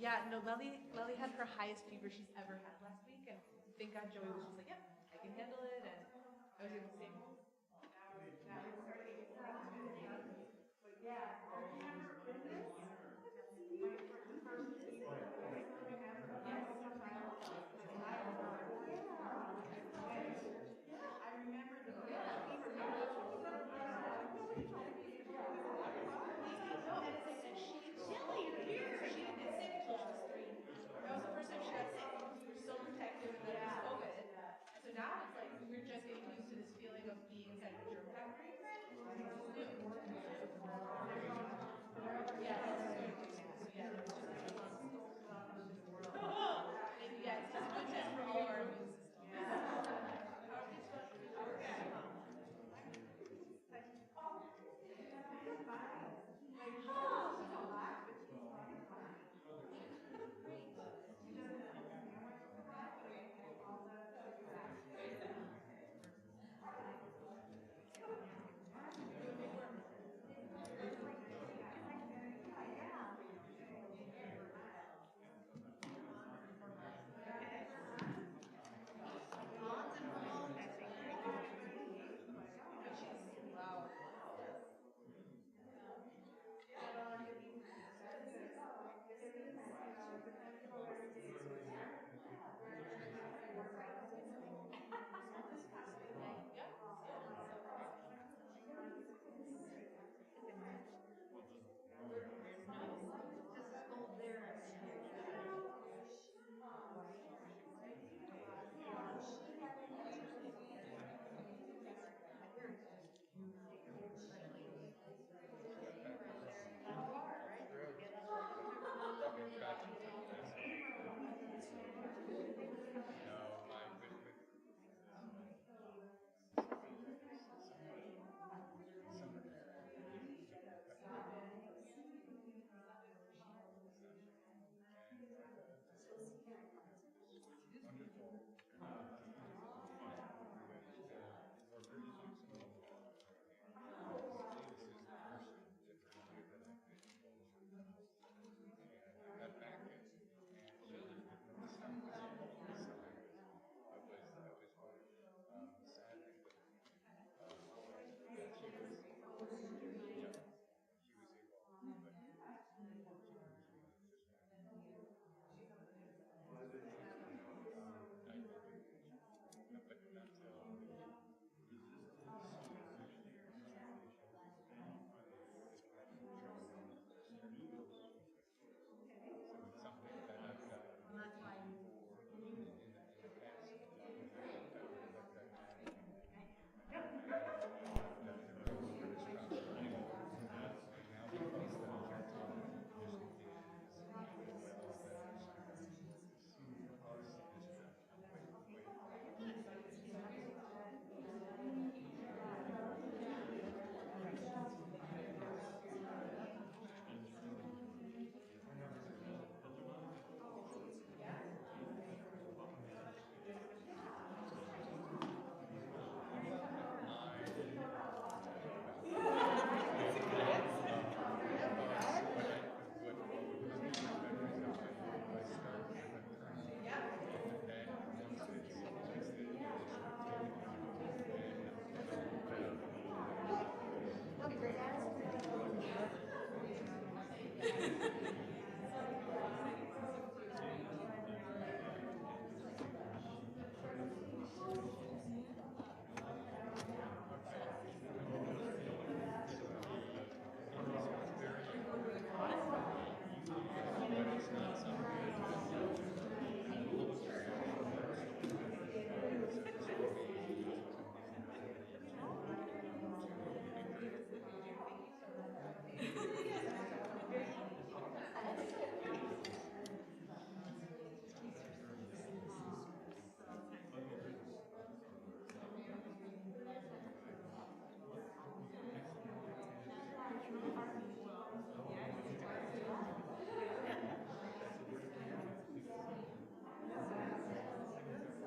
Yeah, no, Lely had her highest fever she's ever had last week, and thank God Joey was just like, yep, I can handle it, and I was able to save him. That was the first time she got sick because we were so protective and then it was COVID. So now it's like we're just getting used to this feeling of being inside the germ factory. Yeah, it's good. So yeah, it's just like yeah, it's just a good test for all our immune system.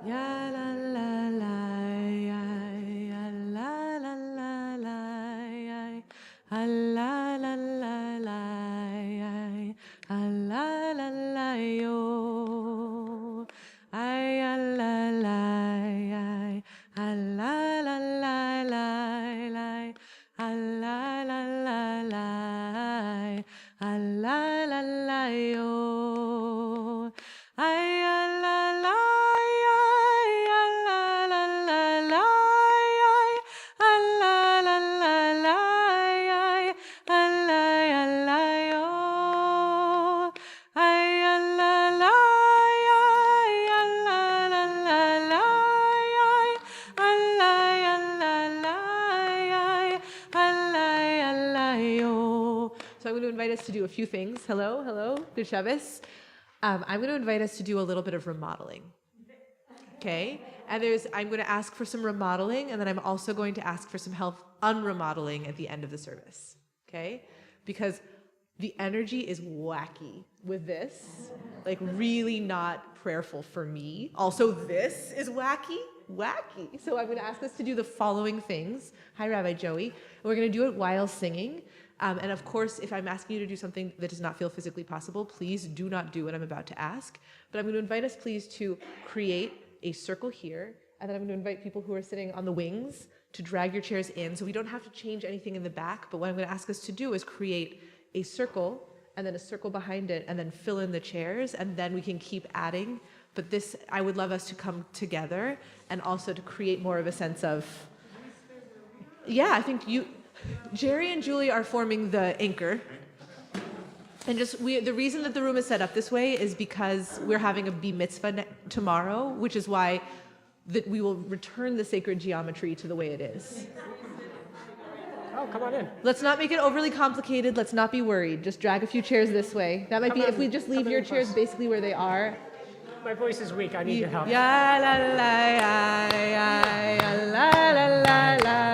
Ya la la la ya la la la la ya la la la la ya la la la So I'm going to invite us to do a few things. Hello, good Shabbos. I'm going to invite us to do a little bit of remodeling. Okay? And I'm going to ask for some remodeling, and then I'm also going to ask for some help unremodeling at the end of the service. Okay? Because the energy is wacky with this, like really not prayerful for me. Also, this is wacky. So I'm going to ask us to do the following things. Hi, Rabbi Joey. We're going to do it while singing. And of course, if I'm asking you to do something that does not feel physically possible, please do not do what I'm about to ask. But I'm going to invite us, please, to create a circle here. And then I'm going to invite people who are sitting on the wings to drag your chairs in. So we don't have to change anything in the back. But what I'm going to ask us to do is create a circle and then a circle behind it and then fill in the chairs. And then we can keep adding. But this, I would love us to come together and also to create more of a sense of, I think Jerry and Julie are forming the anchor. And the reason that the room is set up this way is because we're having a bar mitzvah tomorrow, which is why that we will return the sacred geometry to the way it is. Oh, come on in. Let's not make it overly complicated. Let's not be worried. Just drag a few chairs this way. That might be, if we just leave your chairs basically where they are. My voice is weak. I need your help. Ya la la ya la la la la.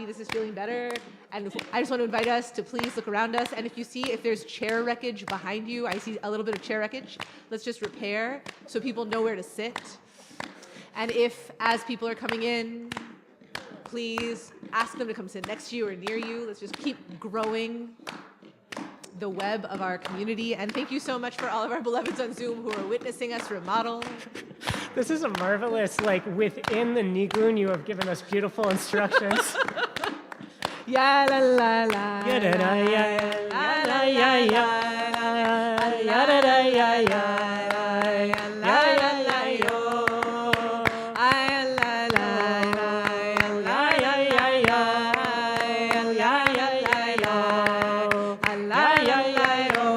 This is feeling better, and I just want to invite us to please look around us, and if there's chair wreckage behind you, I see a little bit of chair wreckage, let's just repair so people know where to sit. And if, as people are coming in, please ask them to come sit next to you or near you. Let's just keep growing the web of our community. And thank you so much for all of our beloveds on Zoom who are witnessing us remodel. This is a marvelous, within the Nigun, you have given us beautiful instructions. Ya la la la. Ya da da ya la la ya ya. Ya da da ya ya. La la la yo. Ay la la la. La ya ya ya. La ya ya ya. La ya ya yo.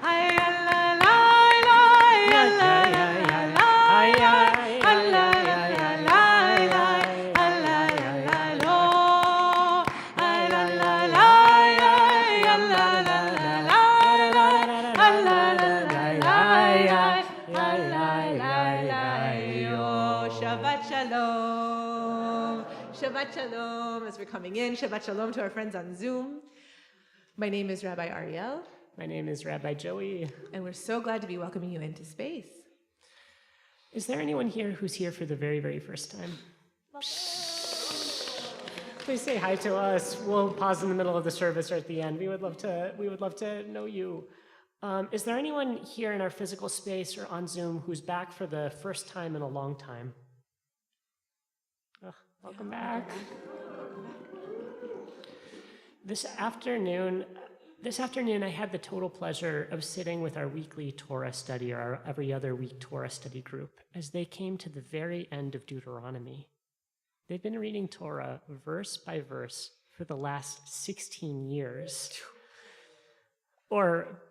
Ay la la la. La ya ya ya. Ay ay la la la la. Shabbat Shalom as we're coming in. Shabbat Shalom to our friends on Zoom. My name is Rabbi Ariel. My name is Rabbi Joey. And we're so glad to be welcoming you into space. Is there anyone here who's here for the very, very first time? Please say hi to us. We'll pause in the middle of the service or at the end. We would love to know you. Is there anyone here in our physical space or on Zoom who's back for the first time in a long time? Welcome back. This afternoon, I had the total pleasure of sitting with our weekly Torah study, or our every other week Torah study group, as they came to the very end of Deuteronomy. They've been reading Torah verse by verse for the last 16 years. Or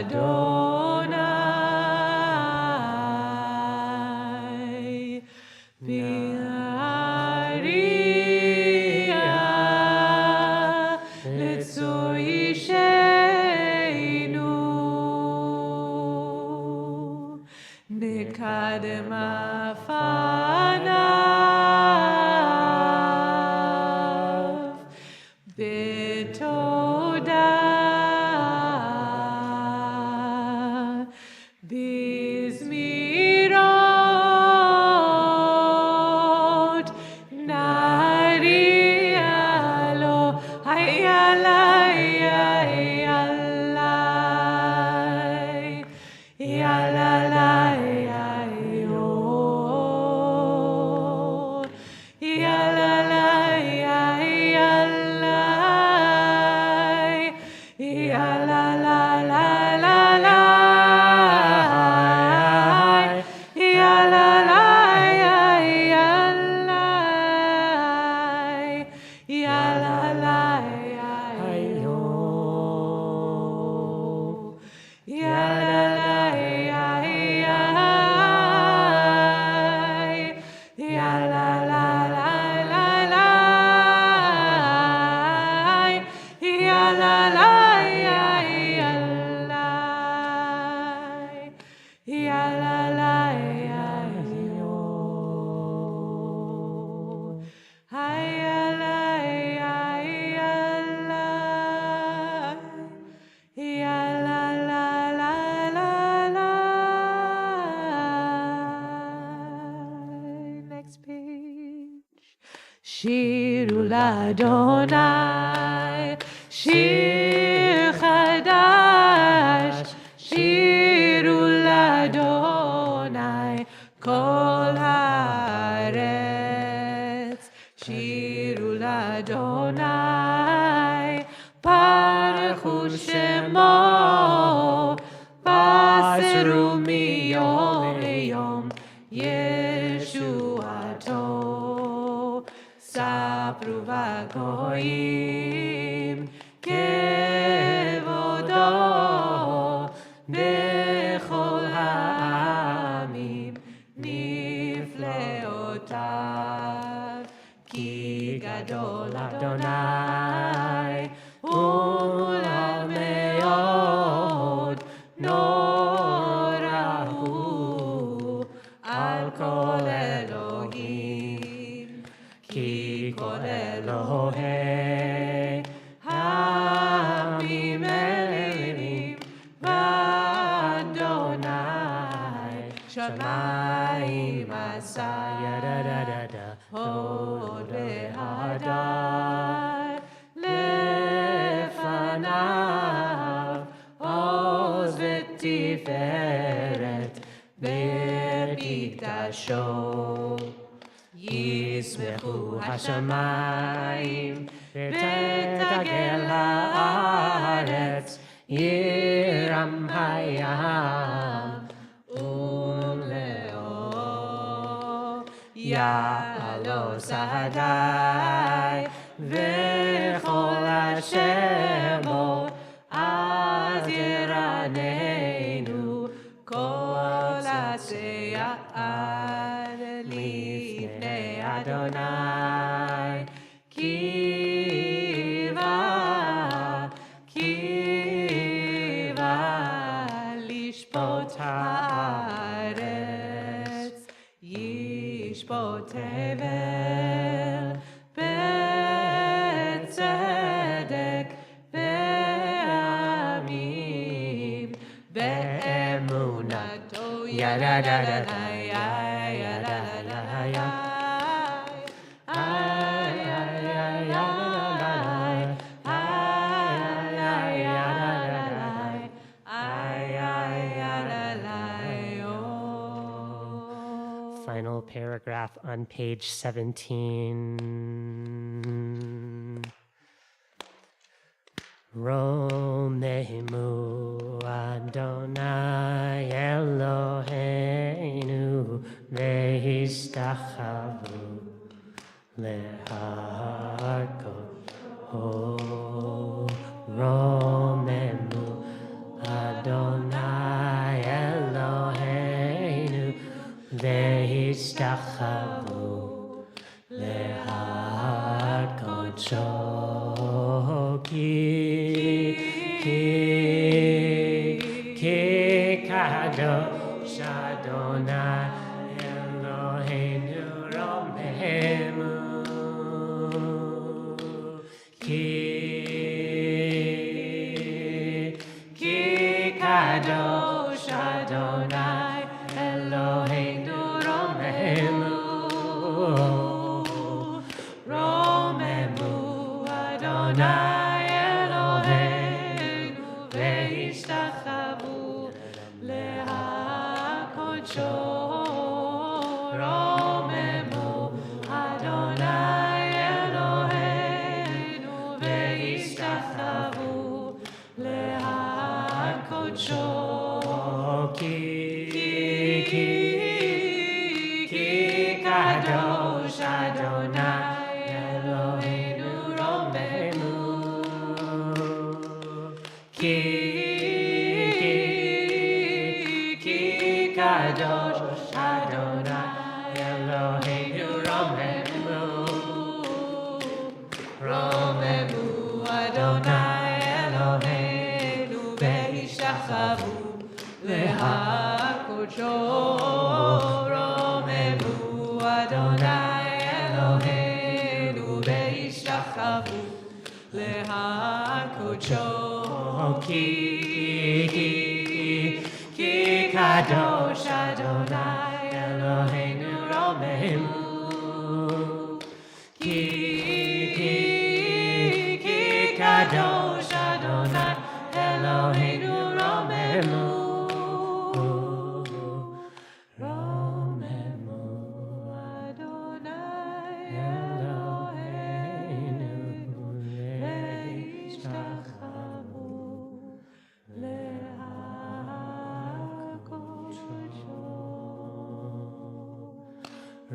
Adonai Bi'aria Litzoishenu Nikadem afanav Bitoda Bizmirot Narialo Hayalai Yalalai Yalalai Next page. Shiru l'Adonai, Shir Chadash, Shiru l'Adonai, Kol haaretz, Shiru l'Adonai, Baruchu Shemo, Baseru miyom leyom, Yeshuato. Sapru vagoyim kevodo bechol ha'amim nifleotav ki gadol Adonai ulam meod norahu al kol Elohim Ki kol Elohei Hamim Elim V'Adonai Shamayim Asa Yadadadada Hod V'Hadar Lefanav Oz V'Tiferet B'Mikdasho Yismechu hashamayim v'tetagel haaretz yiram hayam uleo ya'alo sadai v'chol hashemo az yiraneinu kol aseyad lifnei Adonai kiva lishpot haaretz yishpot tevel betzedek ve'amim ve'emunato yadadadada Final paragraph on page 17. Romemu Adonai Eloheinu vehistachavu leharko. Romemu Adonai Adonai Eloheinu ve'ishtachavu lehar kodsho ki kadosh Adonai Eloheinu romemu ki kadosh Adonai Eloheinu romemu Adonai Eloheinu ve'ishtachavu lehakodsho romemu Adonai Eloheinu ve'ishtachavu lehakodsho ki kadosh Adonai Eloheinu romemu ki kadosh Adonai Eloheinu romemu Adonai Eloheinu ve'ishtachavu lehakodsho romemu Adonai Eloheinu ve'ishtachavu lehakodsho ki kadosh Adonai Eloheinu romemu ki kadosh Adonai Eloheinu romemu Adonai Eloheinu ve'ishtachavu lehakodsho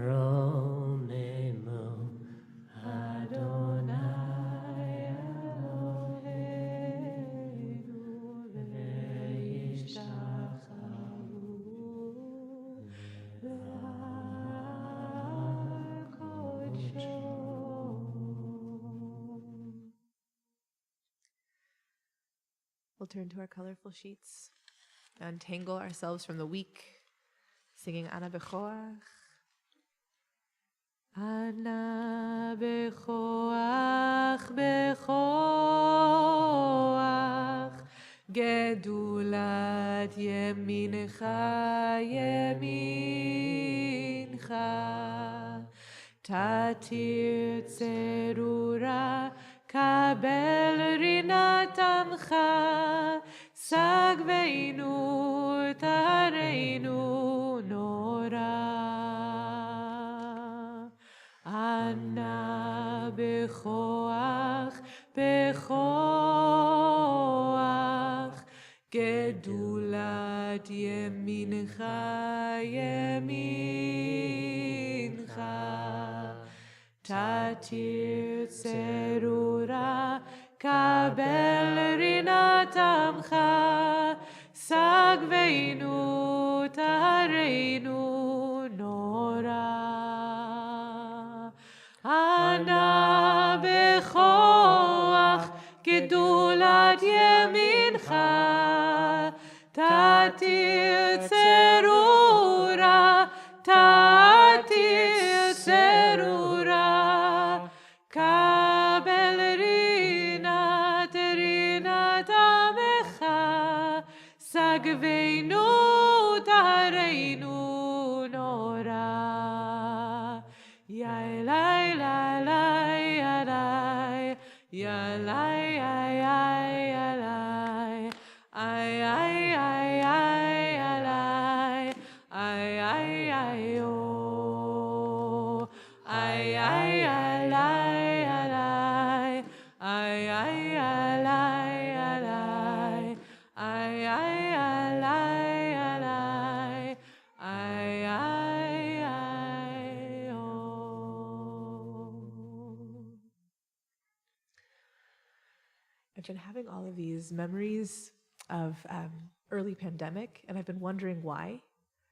romemu Adonai Eloheinu ve'ishtachavu lehakodsho. We'll turn to our colorful sheets, untangle ourselves from the week, singing Ana Bechoach. Ana Bechoach Bechoach Gedulat Yemincha Yemincha Tatir Tzerura Kabel Rinatamcha Sagveinu Tareinu Nora Ana Bechoach Bechoach Gedulat Yemincha Yemincha Tatir Tzerura Kabel Rinatamcha Sagveinu Tareinu Nora Ana Bechoach Gedulat Yemincha Tatir Tzerura Tatir Tzerura Kabel Rinatamcha Sagveinu Tareinu Nora Ya lai lai lai ya lai ya lai ya ya lai ay ay ay ay ya lai ay ay ay oh ay ay ay lai ya lai ay ay ay lai ya lai ay ay ay lai ya lai ay ay ay oh. I've been having all of these memories of early pandemic, and I've been wondering why.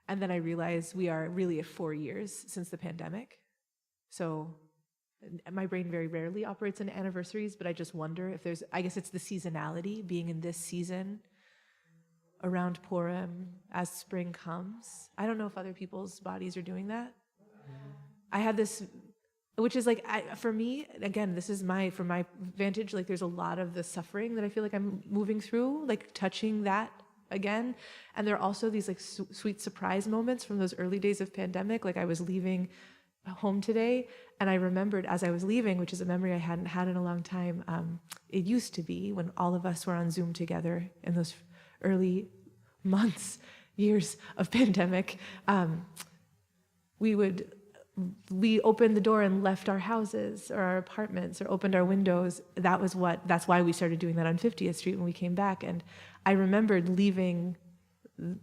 And then I realized we are really at 4 years since the pandemic. So my brain very rarely operates in anniversaries, but I just wonder if there's, I guess it's the seasonality, being in this season around Purim as spring comes. I don't know if other people's bodies are doing that. I had this, which is like, for me, again, this is from my vantage, like there's a lot of the suffering that I feel like I'm moving through, like touching that again. And there are also these like sweet surprise moments from those early days of pandemic. Like I was leaving home today, and I remembered as I was leaving, which is a memory I hadn't had in a long time, it used to be when all of us were on Zoom together in those early months, years of pandemic, we opened the door and left our houses or our apartments or opened our windows. That's why we started doing that on 50th Street when we came back. And I remembered leaving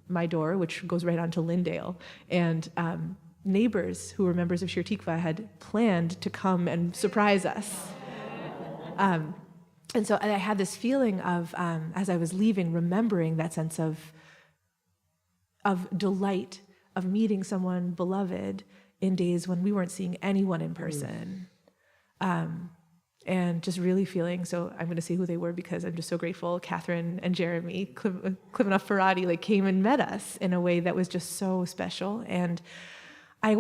my door, which goes right onto Lyndale, and neighbors who were members of Shir Tikva had planned to come and surprise us. And so I had this feeling of, as I was leaving, remembering that sense of delight of meeting someone beloved in days when we weren't seeing anyone in person. And just really feeling, so I'm going to say who they were because I'm just so grateful. Catherine and Jeremy, Klivanoff Faradi, like came and met us in a way that was just so special. And I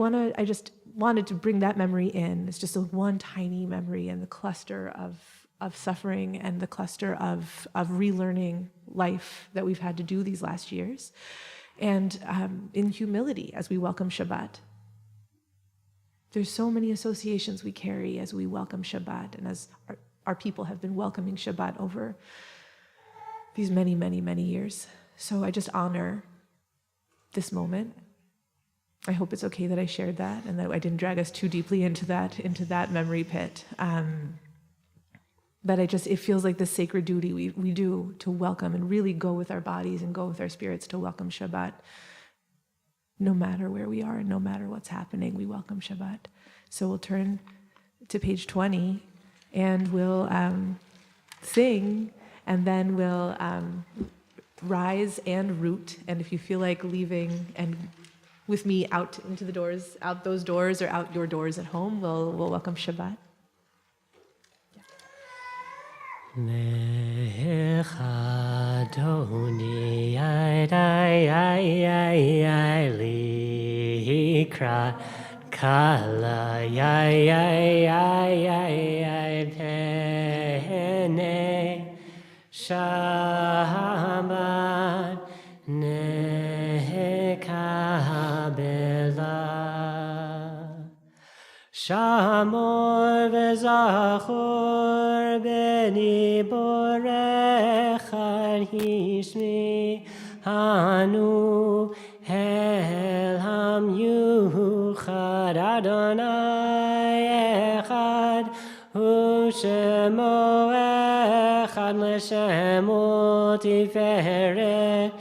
just wanted to bring that memory in. It's just a one tiny memory in the cluster of suffering and the cluster of relearning life that we've had to do these last years. And in humility as we welcome Shabbat. There's so many associations we carry as we welcome Shabbat, and as our people have been welcoming Shabbat over these many, many, many years. So I just honor this moment. I hope it's okay that I shared that and that I didn't drag us too deeply into that memory pit. But it feels like the sacred duty we do to welcome and really go with our bodies and go with our spirits to welcome Shabbat. No matter where we are and no matter what's happening, we welcome Shabbat. So we'll turn to page 20 and we'll sing, and then we'll rise and root. And if you feel like leaving and with me out into the doors, out those doors or out your doors at home, we'll welcome Shabbat. Mech Adoni ay likra kala pene Shabbat nekabela Shamor v'zachor beni borechad hishmi hanu el ham yuchad Adonai echad hu shemo echad l'shemo tiferet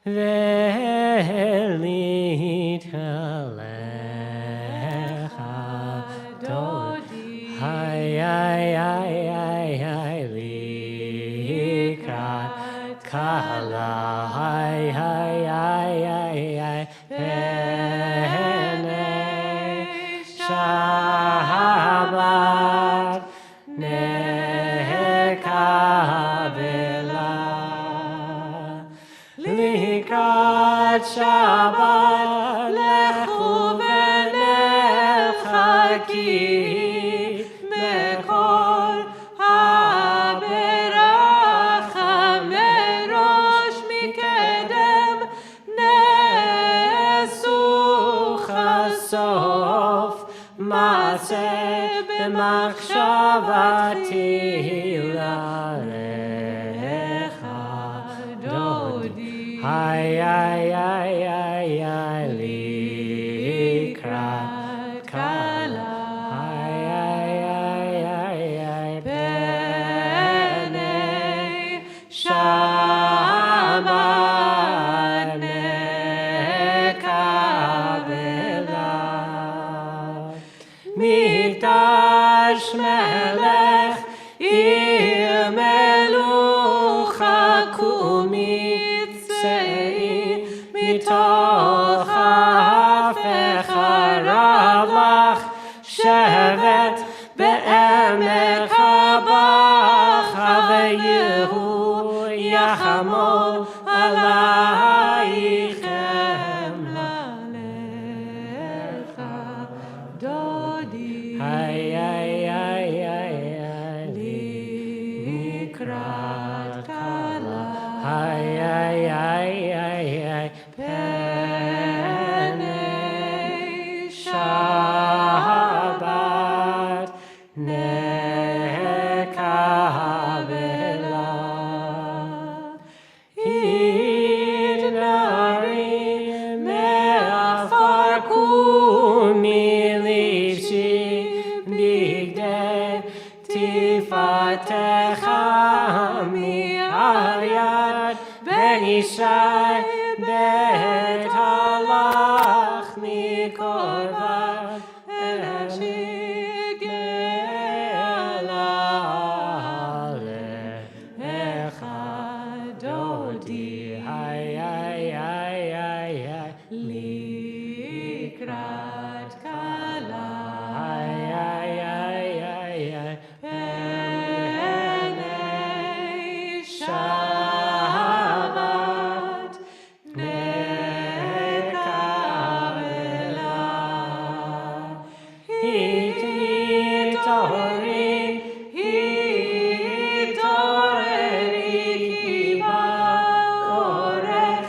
ve'lithaleh likrat kala pene Shabbat nekabela likrat Shabbat lechu v'nechaki B'machshavati l'alecha dodi likrat kala pene Shabbat nekabela Mikdash melech ir melucha kumitze מתוך הפך הרב לך שבת בעמק הבכה ויהוא יחמול עלייך חמלה לך דודי לקראת כלה פני שבת נקבלה התנערי מעפר קומי לבשי בגדי תפארתך מהיד בן ישי בית הלך מקורבן שגלה לך דודי לקראת כלה פני שבת נקבלה התעוררי כי באורך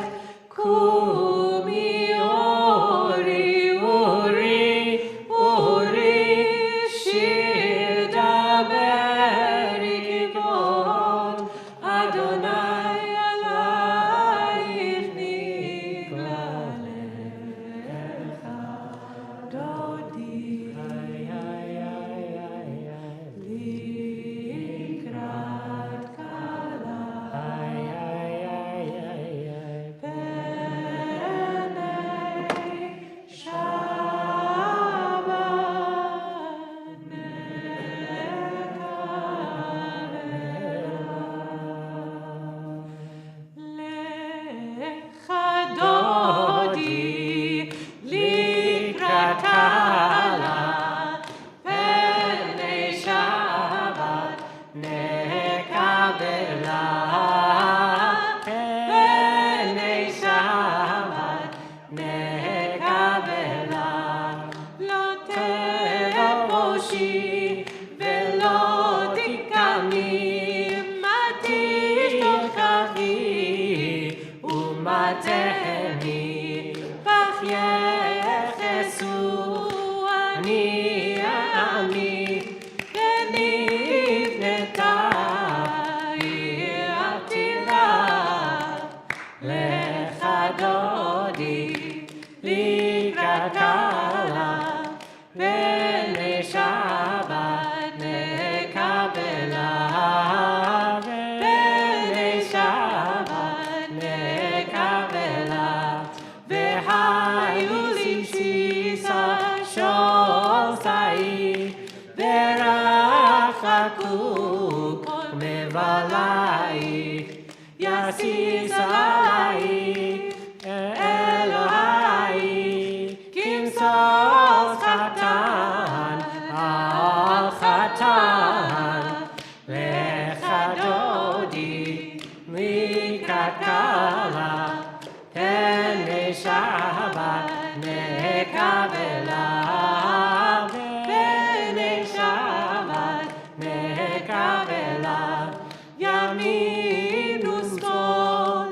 קומי אורי שיר דברי כבוד אדוני עלייך נגלה לך דודי לקראת כלה פני שבת לך דודי לקראת כלה פני שבת נקבלה פני שבת נקבלה לא תבושי ולא תקמי מה תשתוכחי ומה תהני בך יחסו אני עמי ונבנתה עיר עתידה לך דודי לקראת כלה פני שבת נקבלה פני שבת נקבלה והיו לבסיסה שוסי ורחקו מבלייך יסיס עלייך אלוהי כמסוס חתן על חתן לך דודי לקראת כלה פני שבת נקבלה פני שבת נקבלה ימין ושמאל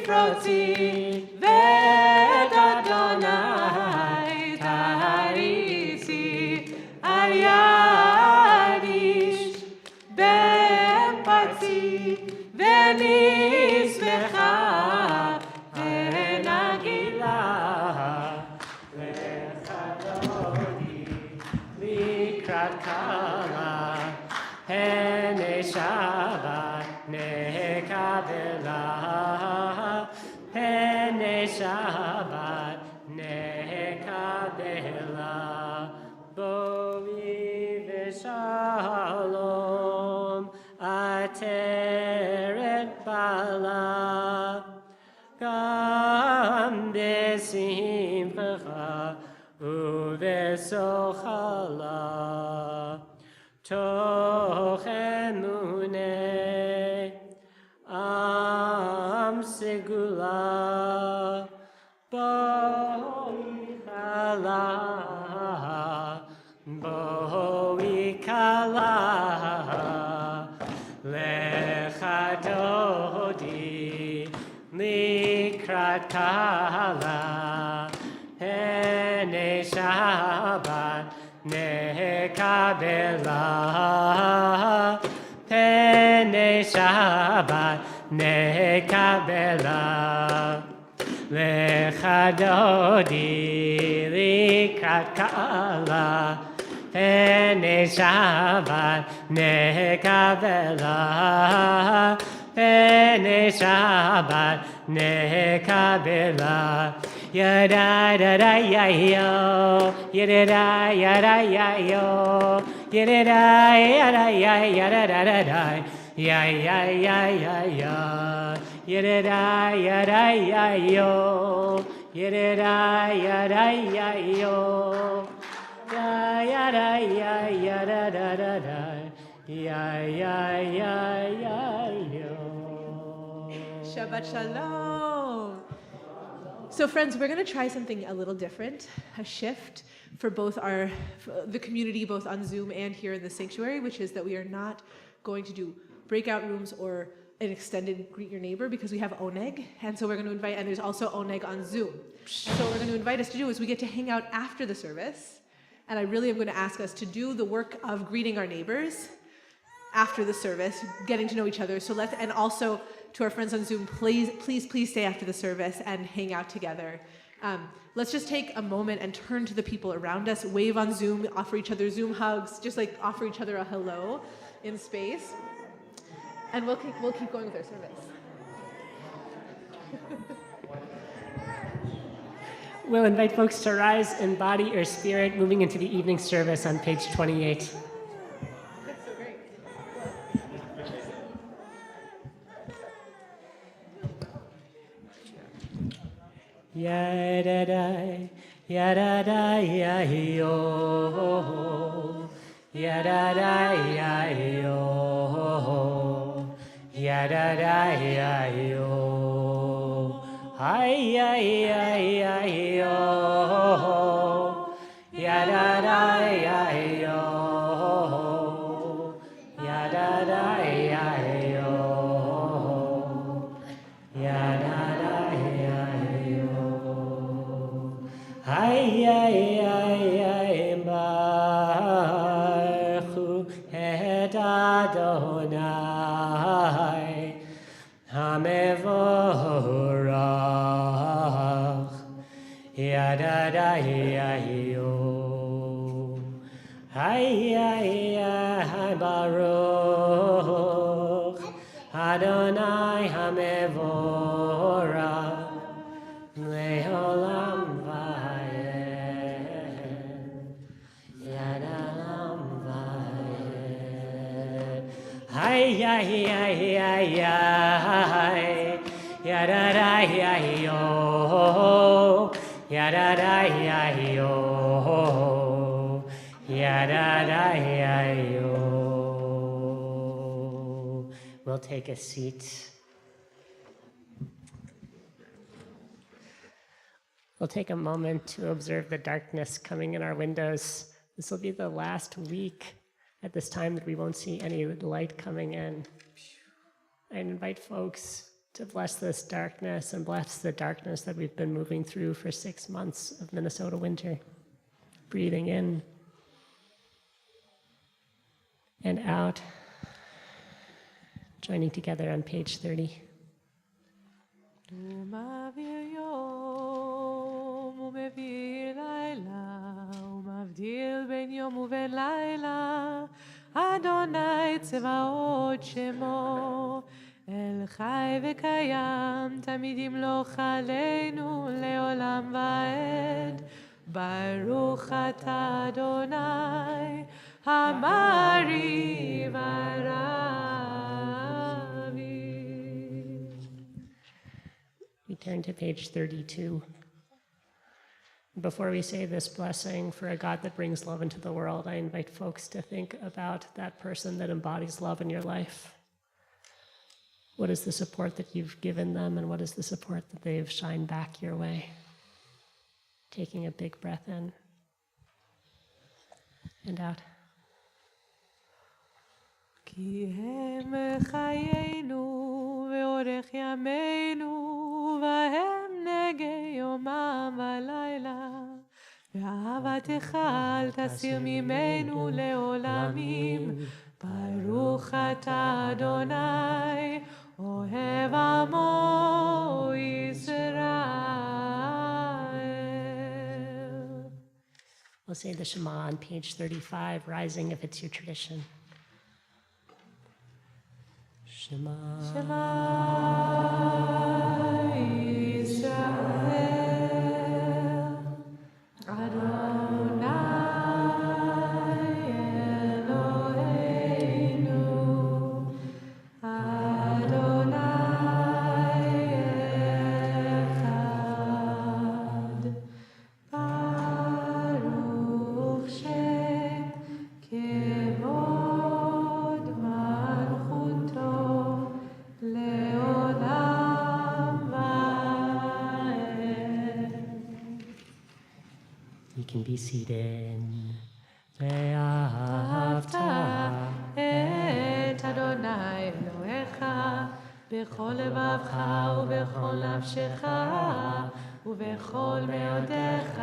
תפרוצי ואת אדוני תריצי על יד איש בן פרצי ונשמחה ונגילה לך דודי לקראת כלה פני שבת נקבלה פני שבת גם בשמחה ובשמחה, תוך אמוני עם סגולה, בואי כלה, בואי כלה, לך דודי לקראת כלה, הנה שבת נקבלה, הנה שבת נקבלה, לך דודי לקראת כלה, הנה שבת נקבלה, הנה שבת נקבלה. Yada da da ya yo, yada da yada ya yo, yada da yada ya yada da da da, ya ya ya ya ya, yada da yada ya yo, yada da yada ya yo, ya yada ya yada da da da, ya ya ya ya yo. Shabbat shalom. So friends, we're going to try something a little different, a shift for both the community, both on Zoom and here in the sanctuary, which is that we are not going to do breakout rooms or an extended greet your neighbor because we have oneg. And so we're going to invite, and there's also oneg on Zoom. And so what we're going to invite us to do is we get to hang out after the service. And I really am going to ask us to do the work of greeting our neighbors after the service, getting to know each other. So and also to our friends on Zoom, please stay after the service and hang out together. Let's just take a moment and turn to the people around us, wave on Zoom, offer each other Zoom hugs, just like offer each other a hello in space. And we'll keep going with our service. We'll invite folks to rise in body or spirit, moving into the evening service on page 28. That's so great. Ya-da-da, ya-da-da, ya-yo, ya-da-da, ya-yo, ya-da-da, ya-yo, ay-ay-ay-ay-yo, ya-da-da, ya-yo, ya-da-da, ya-yo, ya-da-da, ya-yo. Ay, ay, ay, ay, Baruch et Adonai, Hamevorach, Yadada, Yayo. Ay, ay, ay, Baruch, Adonai, Hamevorach, Leolam ay, ay, ay, ay, ay, ya-da-da, ya-yo, ya-da-da, ya-yo, ya-da-da, ya-yo. We'll take a seat. We'll take a moment to observe the darkness coming in our windows. This will be the last week at this time that we won't see any light coming in. I invite folks to bless this darkness and bless the darkness that we've been moving through for 6 months of Minnesota winter. Breathing in and out. Joining together on page 30. ומביא לילה, ומבדיל בין יום ובין לילה, אדוני צבאות שמו, אל חי וקיים, תמיד ימלוך עלינו לעולם ועד. ברוך אתה אדוני, המעריב הרבי. We turn to page 32. Before we say this blessing for a God that brings love into the world, I invite folks to think about that person that embodies love in your life. What is the support that you've given them, and what is the support that they've shined back your way? Taking a big breath in and out. כי הם חיינו ואורך ימינו והם נגי יומם ולילה ואהבתך אל תסיר ממנו לעולמים ברוך אתה אדוני אוהב עמו ישראל. We'll say the Shema on page 35, rising if it's your tradition. Shema. Shema Yisrael Adonai Eloheinu Adonai Echad Baruch Shem Kevod Malchuto Leolam Vaed. You can be seated. ואהבת את אדוני אלוהיך בכל לבבך ובכל נפשך ובכל מאודיך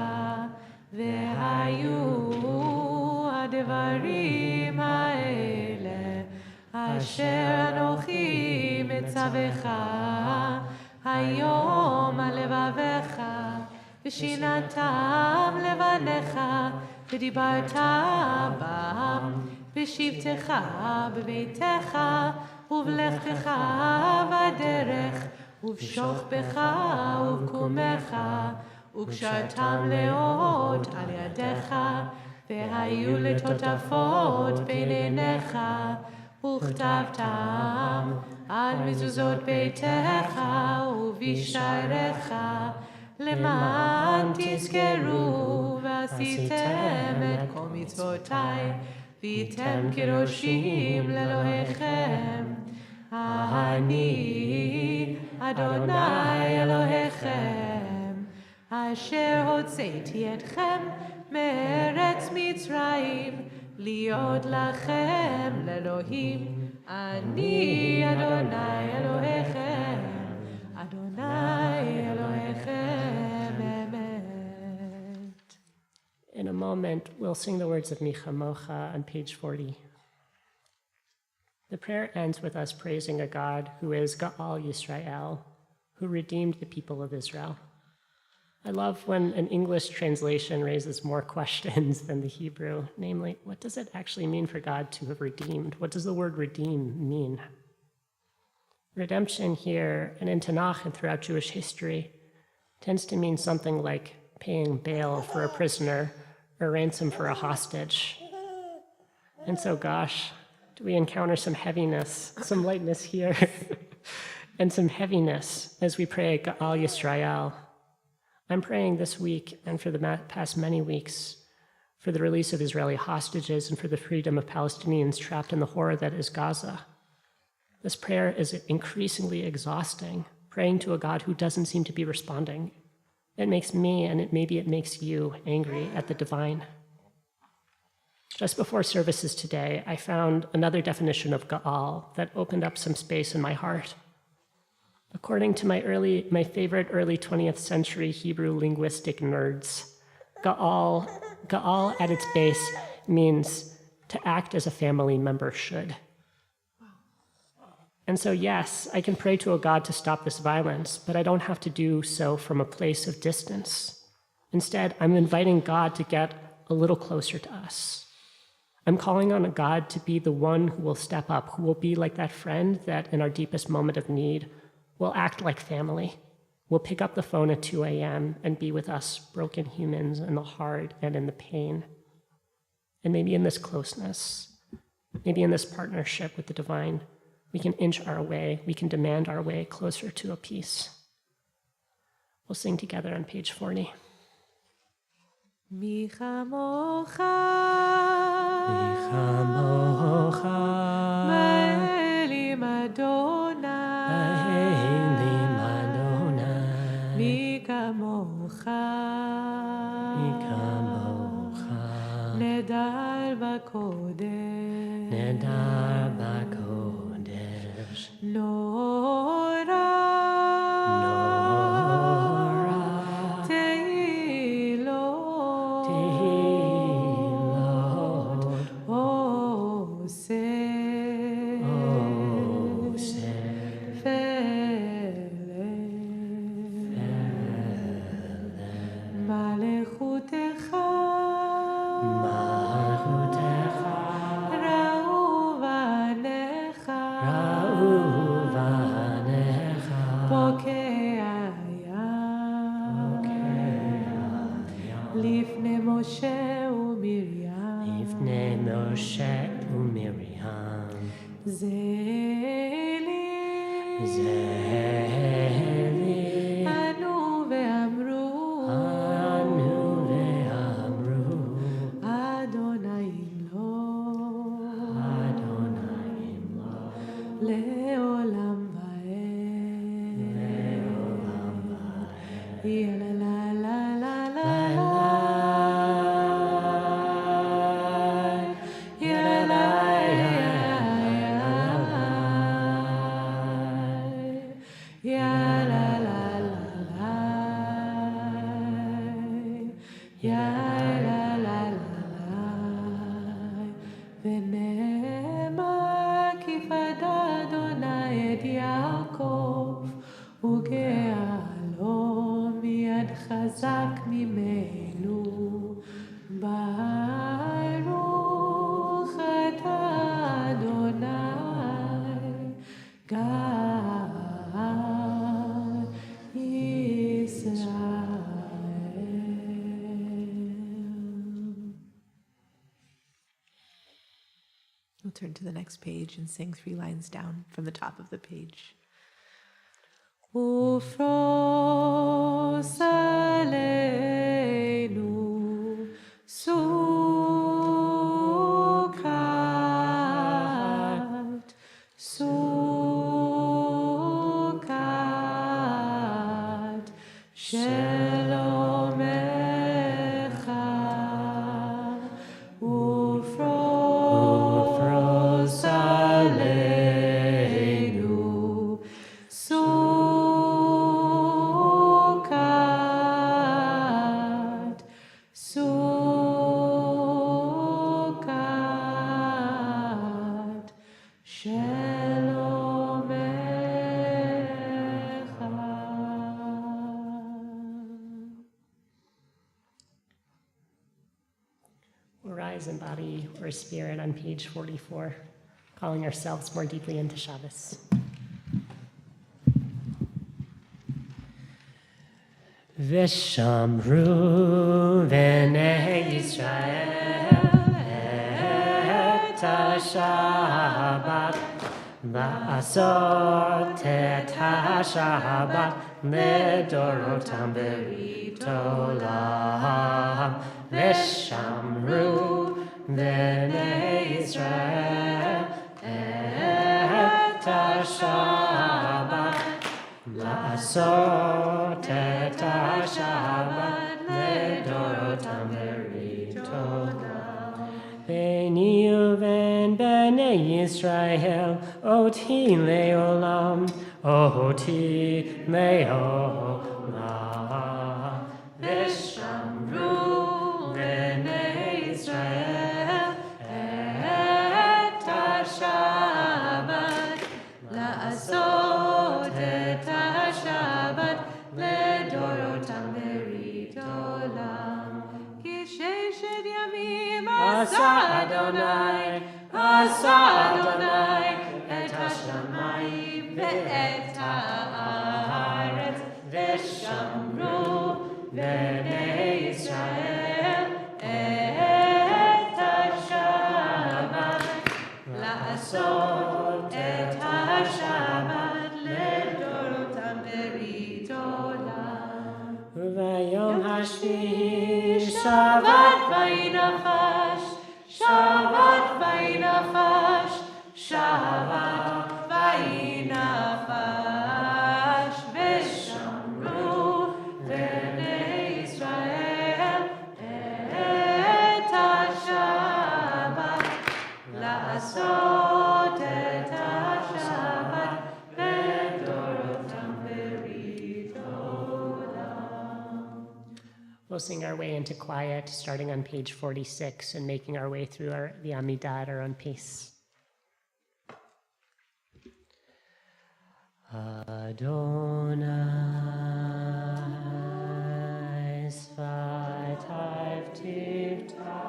והיו הדברים האלה אשר אנוכי מצווך היום על לבביך ושינתם לבניך ודיברת בם בשבתך בביתך ובלכתך בדרך ובשוכבך ובקומך וקשרתם לאות על ידיך והיו לטוטפות בין עיניך וכתבתם על מזוזות ביתך ובשעריך למען תזכרו ועשיתם את כל מצוותיי והייתם קדושים לאלוהיכם אני אדוני אלוהיכם אשר הוצאתי אתכם מארץ מצרים להיות לכם לאלוהים אני אדוני אלוהיכם אדוני אלוהיכם אמת. In a moment, we'll sing the words of Micha Mocha on page 40. The prayer ends with us praising a God who is Ga'al Yisrael, who redeemed the people of Israel. I love when an English translation raises more questions than the Hebrew, namely, what does it actually mean for God to have redeemed? What does the word redeem mean? Redemption here and in Tanakh and throughout Jewish history tends to mean something like paying bail for a prisoner or ransom for a hostage. And so, gosh, do we encounter some heaviness, some lightness here, and some heaviness as we pray Ga'al Yisrael. I'm praying this week and for the past many weeks for the release of Israeli hostages and for the freedom of Palestinians trapped in the horror that is Gaza. This prayer is increasingly exhausting, praying to a God who doesn't seem to be responding. It makes me, and maybe it makes you, angry at the divine. Just before services today, I found another definition of Ga'al that opened up some space in my heart. According to my favorite early 20th century Hebrew linguistic nerds, Ga'al at its base means to act as a family member should. And so, yes, I can pray to a God to stop this violence, but I don't have to do so from a place of distance. Instead, I'm inviting God to get a little closer to us. I'm calling on a God to be the one who will step up, who will be like that friend that in our deepest moment of need will act like family, will pick up the phone at 2 a.m. and be with us, broken humans, in the hard and in the pain. And maybe in this closeness, maybe in this partnership with the divine, we can inch our way, we can demand our way closer to a peace. We'll sing together on page 40. Mi chamocha, Ma'elim Adonai, Mi kamocha, Nedar bakodesh, Nora, לפני משה ומרים, זלי, ענו ואמרו, אדוני ימלוך, לעולם ועד. יאללה לה לה לה לה ונאמר כי פדה אדוני את יעקב וגאלו מיד חזק ממנו ברוך אתה אדוני גאל ישראל. We'll turn to the next page and sing 3 lines down from the top of the page. Ufros aleinu sukat, sukat, shelomecha, ufros aleinu sukat, sukat, shelomecha. We'll rise in body or spirit on page 44, calling ourselves more deeply into Shabbos. Vishamru v'nei Yisrael et ha-Shabbat va'asot et ha-Shabbat ledorotam berit olam. Vishamru v'nei Yisrael et ha-Shabbat לעשות את השבת לדורותם בריתו. ביני ובין בני ישראל אותי לעולם, אותי לעולם. ושמרו בני ישראל את השבת לעשות את השבת לדורותם ברית עולם. כי 6 ימים עשה אדוני את השמיים ואת הארץ, ושמרו בני ישראל את השבת לעשות את השבת לדורותם ברית עולם. Shvi Shabbat Vainafash Shabbat Vainafash Shabbat Vainafash Veshamru Bnei Israel Et HaShabbat La'asot Et HaShabbat Bedorotam Beritot. We'll sing our way into quiet, starting on page 46 and making our way through the Amidah at our own pace. Adonai Svatayv Tivta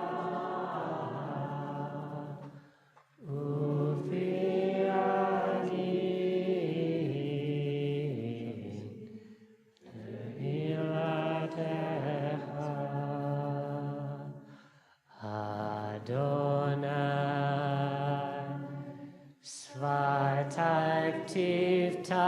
Adonai Svatayv Tivta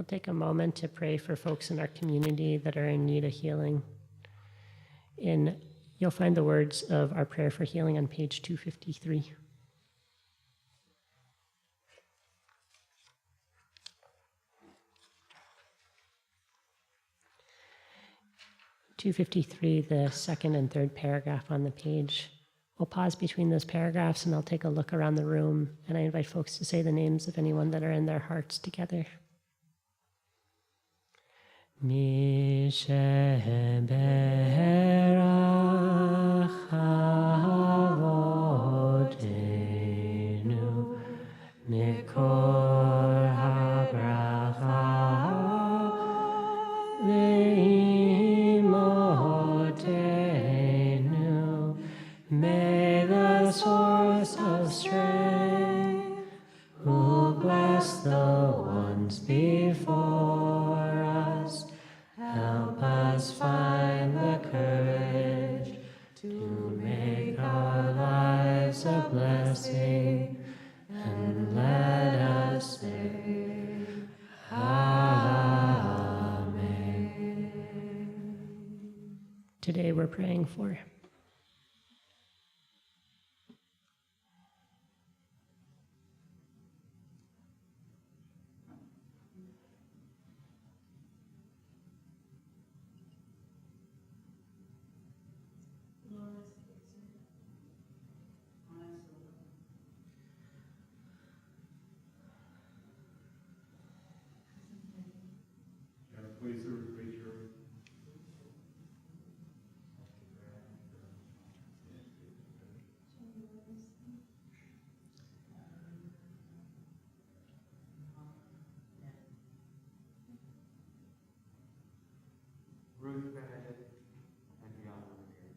we'll take a moment to pray for folks in our community that are in need of healing. You'll find the words of our prayer for healing on page 253. 253, the second and third paragraph on the page. We'll pause between those paragraphs and I'll take a look around the room, and I invite folks to say the names of anyone that are in their hearts together. May the source of strength, who bless the ones before us, help us find the courage to make our lives a blessing, and let us say, Amen. Today we're praying for Please repeat your Ruth Benedict and beyond the year.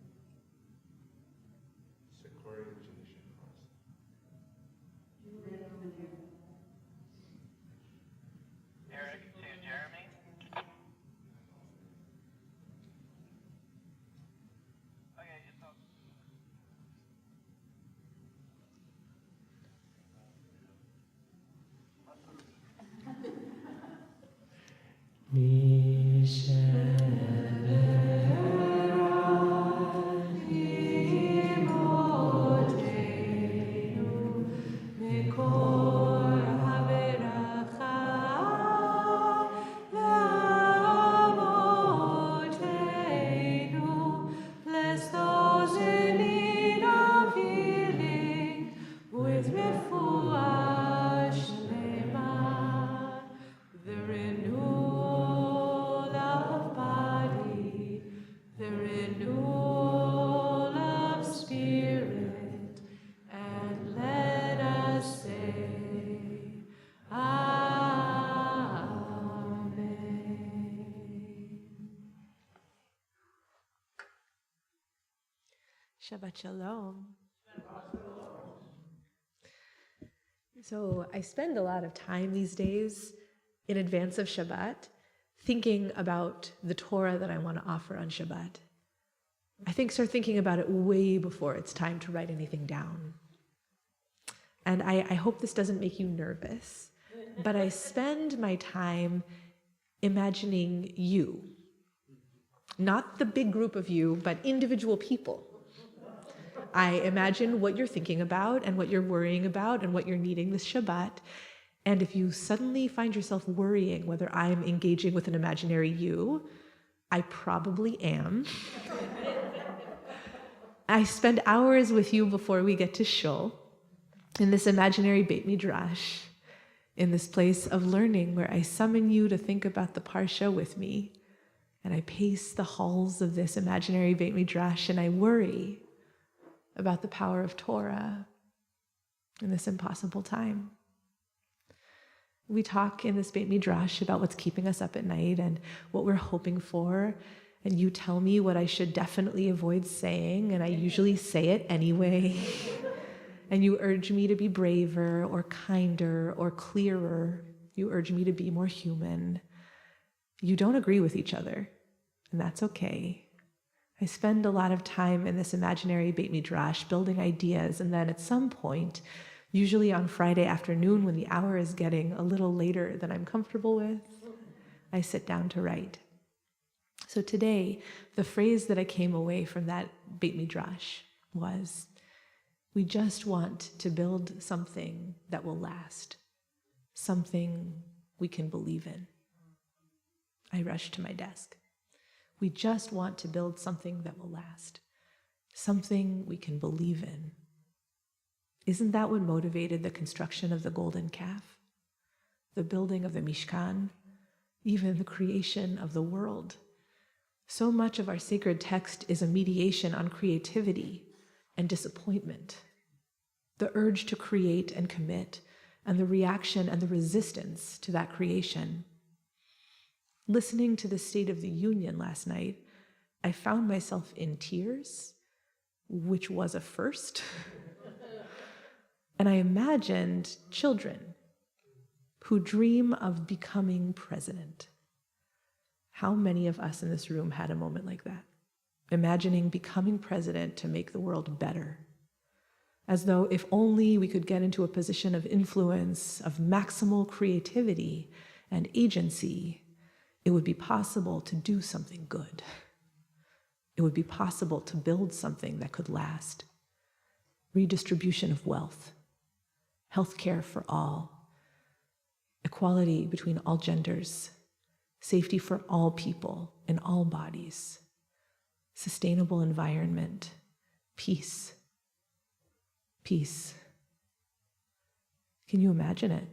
Sequoia Janisha Cross. Eric to Jeremy. Okay, it's all. Bless those in need of healing with refuah shlema, the renewal of body, the renewal of spirit, and let us say, Amen. Shabbat Shalom. So I spend a lot of time these days in advance of Shabbat thinking about the Torah that I want to offer on Shabbat. Start thinking about it way before it's time to write anything down. And I hope this doesn't make you nervous, but I spend my time imagining you. Not the big group of you, but individual people. I imagine what you're thinking about and what you're worrying about and what you're needing this Shabbat. And if you suddenly find yourself worrying whether I'm engaging with an imaginary you, I probably am. I spend hours with you before we get to shul, in this imaginary Beit Midrash, in this place of learning where I summon you to think about the Parsha with me. And I pace the halls of this imaginary Beit Midrash and I worry about the power of Torah in this impossible time. We talk in this Beit Midrash about what's keeping us up at night and what we're hoping for, and you tell me what I should definitely avoid saying, and I usually say it anyway. And you urge me to be braver or kinder or clearer. You urge me to be more human. You don't agree with each other, and that's okay. I spend a lot of time in this imaginary Beit Midrash building ideas, and then at some point, usually on Friday afternoon when the hour is getting a little later than I'm comfortable with, I sit down to write. So today, the phrase that I came away from that Beit Midrash was, we just want to build something that will last, something we can believe in. I rushed to my desk. We just want to build something that will last, something we can believe in. Isn't that what motivated the construction of the golden calf, the building of the Mishkan, even the creation of the world? So much of our sacred text is a mediation on creativity and disappointment, the urge to create and commit, and the reaction and the resistance to that creation. Listening to the State of the Union last night, I found myself in tears, which was a first. And I imagined children who dream of becoming president. How many of us in this room had a moment like that? Imagining becoming president to make the world better. As though if only we could get into a position of influence, of maximal creativity and agency, it would be possible to do something good. It would be possible to build something that could last. Redistribution of wealth, healthcare for all, equality between all genders, safety for all people in all bodies, sustainable environment, peace. Peace. Can you imagine it?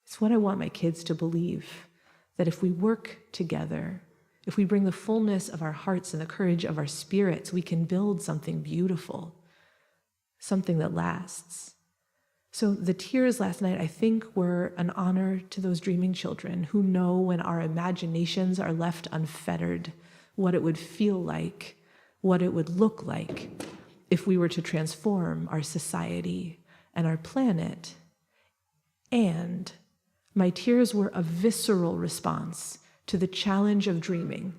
It's what I want my kids to believe, that if we work together, if we bring the fullness of our hearts and the courage of our spirits, we can build something beautiful, something that lasts. So the tears last night, I think, were an honor to those dreaming children who know when our imaginations are left unfettered, what it would feel like, what it would look like if we were to transform our society and our planet. And my tears were a visceral response to the challenge of dreaming,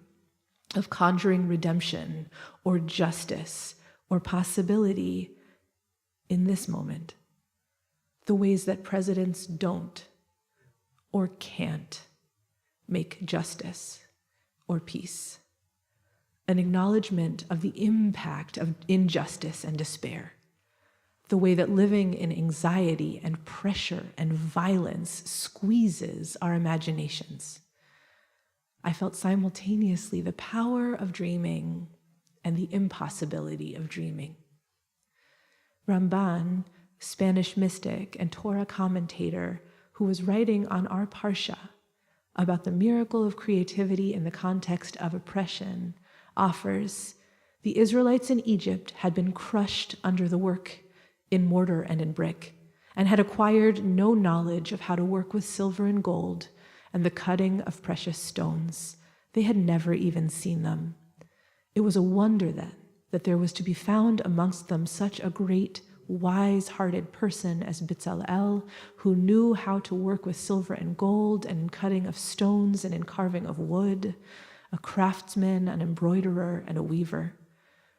of conjuring redemption or justice or possibility in this moment. The ways that presidents don't or can't make justice or peace. An acknowledgement of the impact of injustice and despair. The way that living in anxiety and pressure and violence squeezes our imaginations. I felt simultaneously the power of dreaming and the impossibility of dreaming. Ramban, Spanish mystic and Torah commentator who was writing on our Parsha about the miracle of creativity in the context of oppression, offers, the Israelites in Egypt had been crushed under the work in mortar and in brick, and had acquired no knowledge of how to work with silver and gold and the cutting of precious stones. They had never even seen them. It was a wonder then that there was to be found amongst them such a great, wise-hearted person as Bitzalel, who knew how to work with silver and gold and in cutting of stones and in carving of wood, a craftsman, an embroiderer, and a weaver.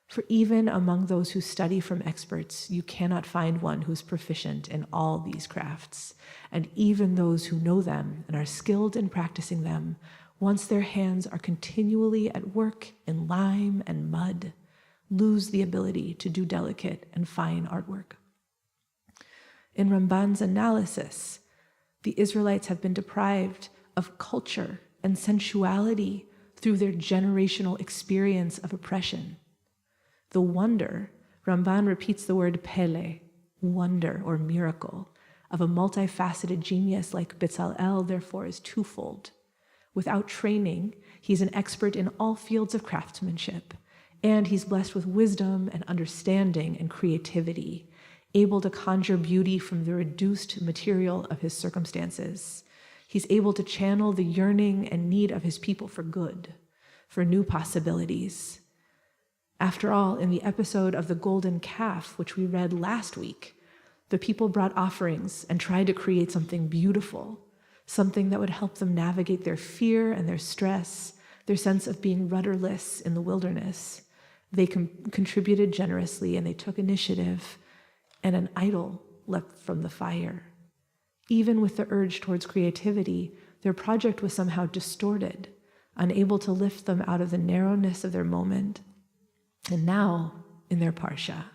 For even among those who study from experts, you cannot find one who's proficient in all these crafts. And even those who know them and are skilled in practicing them, once their hands are continually at work in lime and mud, lose the ability to do delicate and fine artwork. In Ramban's analysis, the Israelites have been deprived of culture and sensuality through their generational experience of oppression. The wonder, Ramban repeats the word pele, wonder or miracle, of a multifaceted genius like Bitzalel, therefore, is twofold. Without training, he's an expert in all fields of craftsmanship, and he's blessed with wisdom and understanding and creativity, able to conjure beauty from the reduced material of his circumstances. He's able to channel the yearning and need of his people for good, for new possibilities. After all, in the episode of the golden calf, which we read last week, the people brought offerings and tried to create something beautiful, something that would help them navigate their fear and their stress, their sense of being rudderless in the wilderness. They contributed generously and they took initiative, and an idol leapt from the fire. Even with the urge towards creativity, Their project was somehow distorted, unable to lift them out of the narrowness of their moment. And now, in their parsha,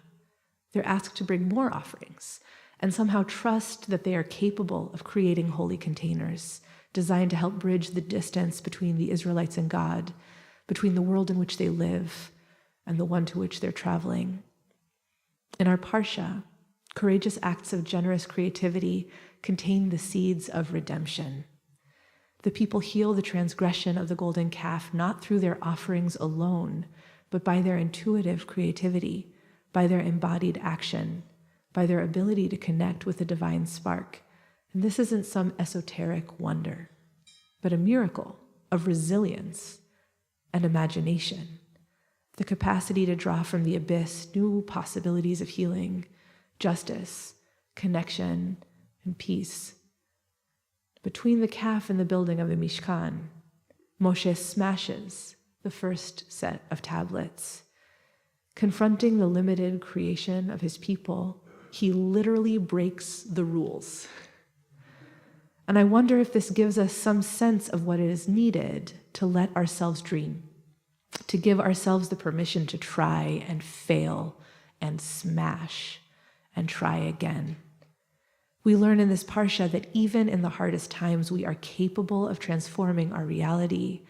they're asked to bring more offerings and somehow trust that they are capable of creating holy containers designed to help bridge the distance between the Israelites and God, between the world in which they live and the one to which they're traveling. In our parsha, courageous acts of generous creativity contain the seeds of redemption. The people heal the transgression of the golden calf not through their offerings alone, but by their intuitive creativity, by their embodied action, by their ability to connect with the divine spark. And this isn't some esoteric wonder, but a miracle of resilience and imagination, the capacity to draw from the abyss new possibilities of healing, justice, connection, and peace. Between the calf and the building of the Mishkan, Moshe smashes the first set of tablets. Confronting the limited creation of his people, he literally breaks the rules. And I wonder if this gives us some sense of what is needed to let ourselves dream, to give ourselves the permission to try and fail and smash and try again. We learn in this parsha that even in the hardest times, we are capable of transforming our reality,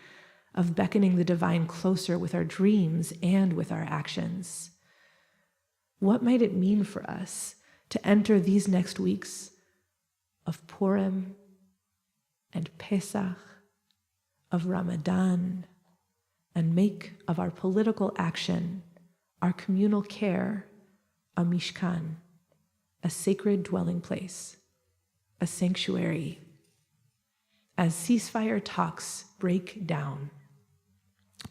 of beckoning the divine closer with our dreams and with our actions. What might it mean for us to enter these next weeks of Purim and Pesach, of Ramadan, and make of our political action, our communal care, a Mishkan, a sacred dwelling place, a sanctuary? As ceasefire talks break down,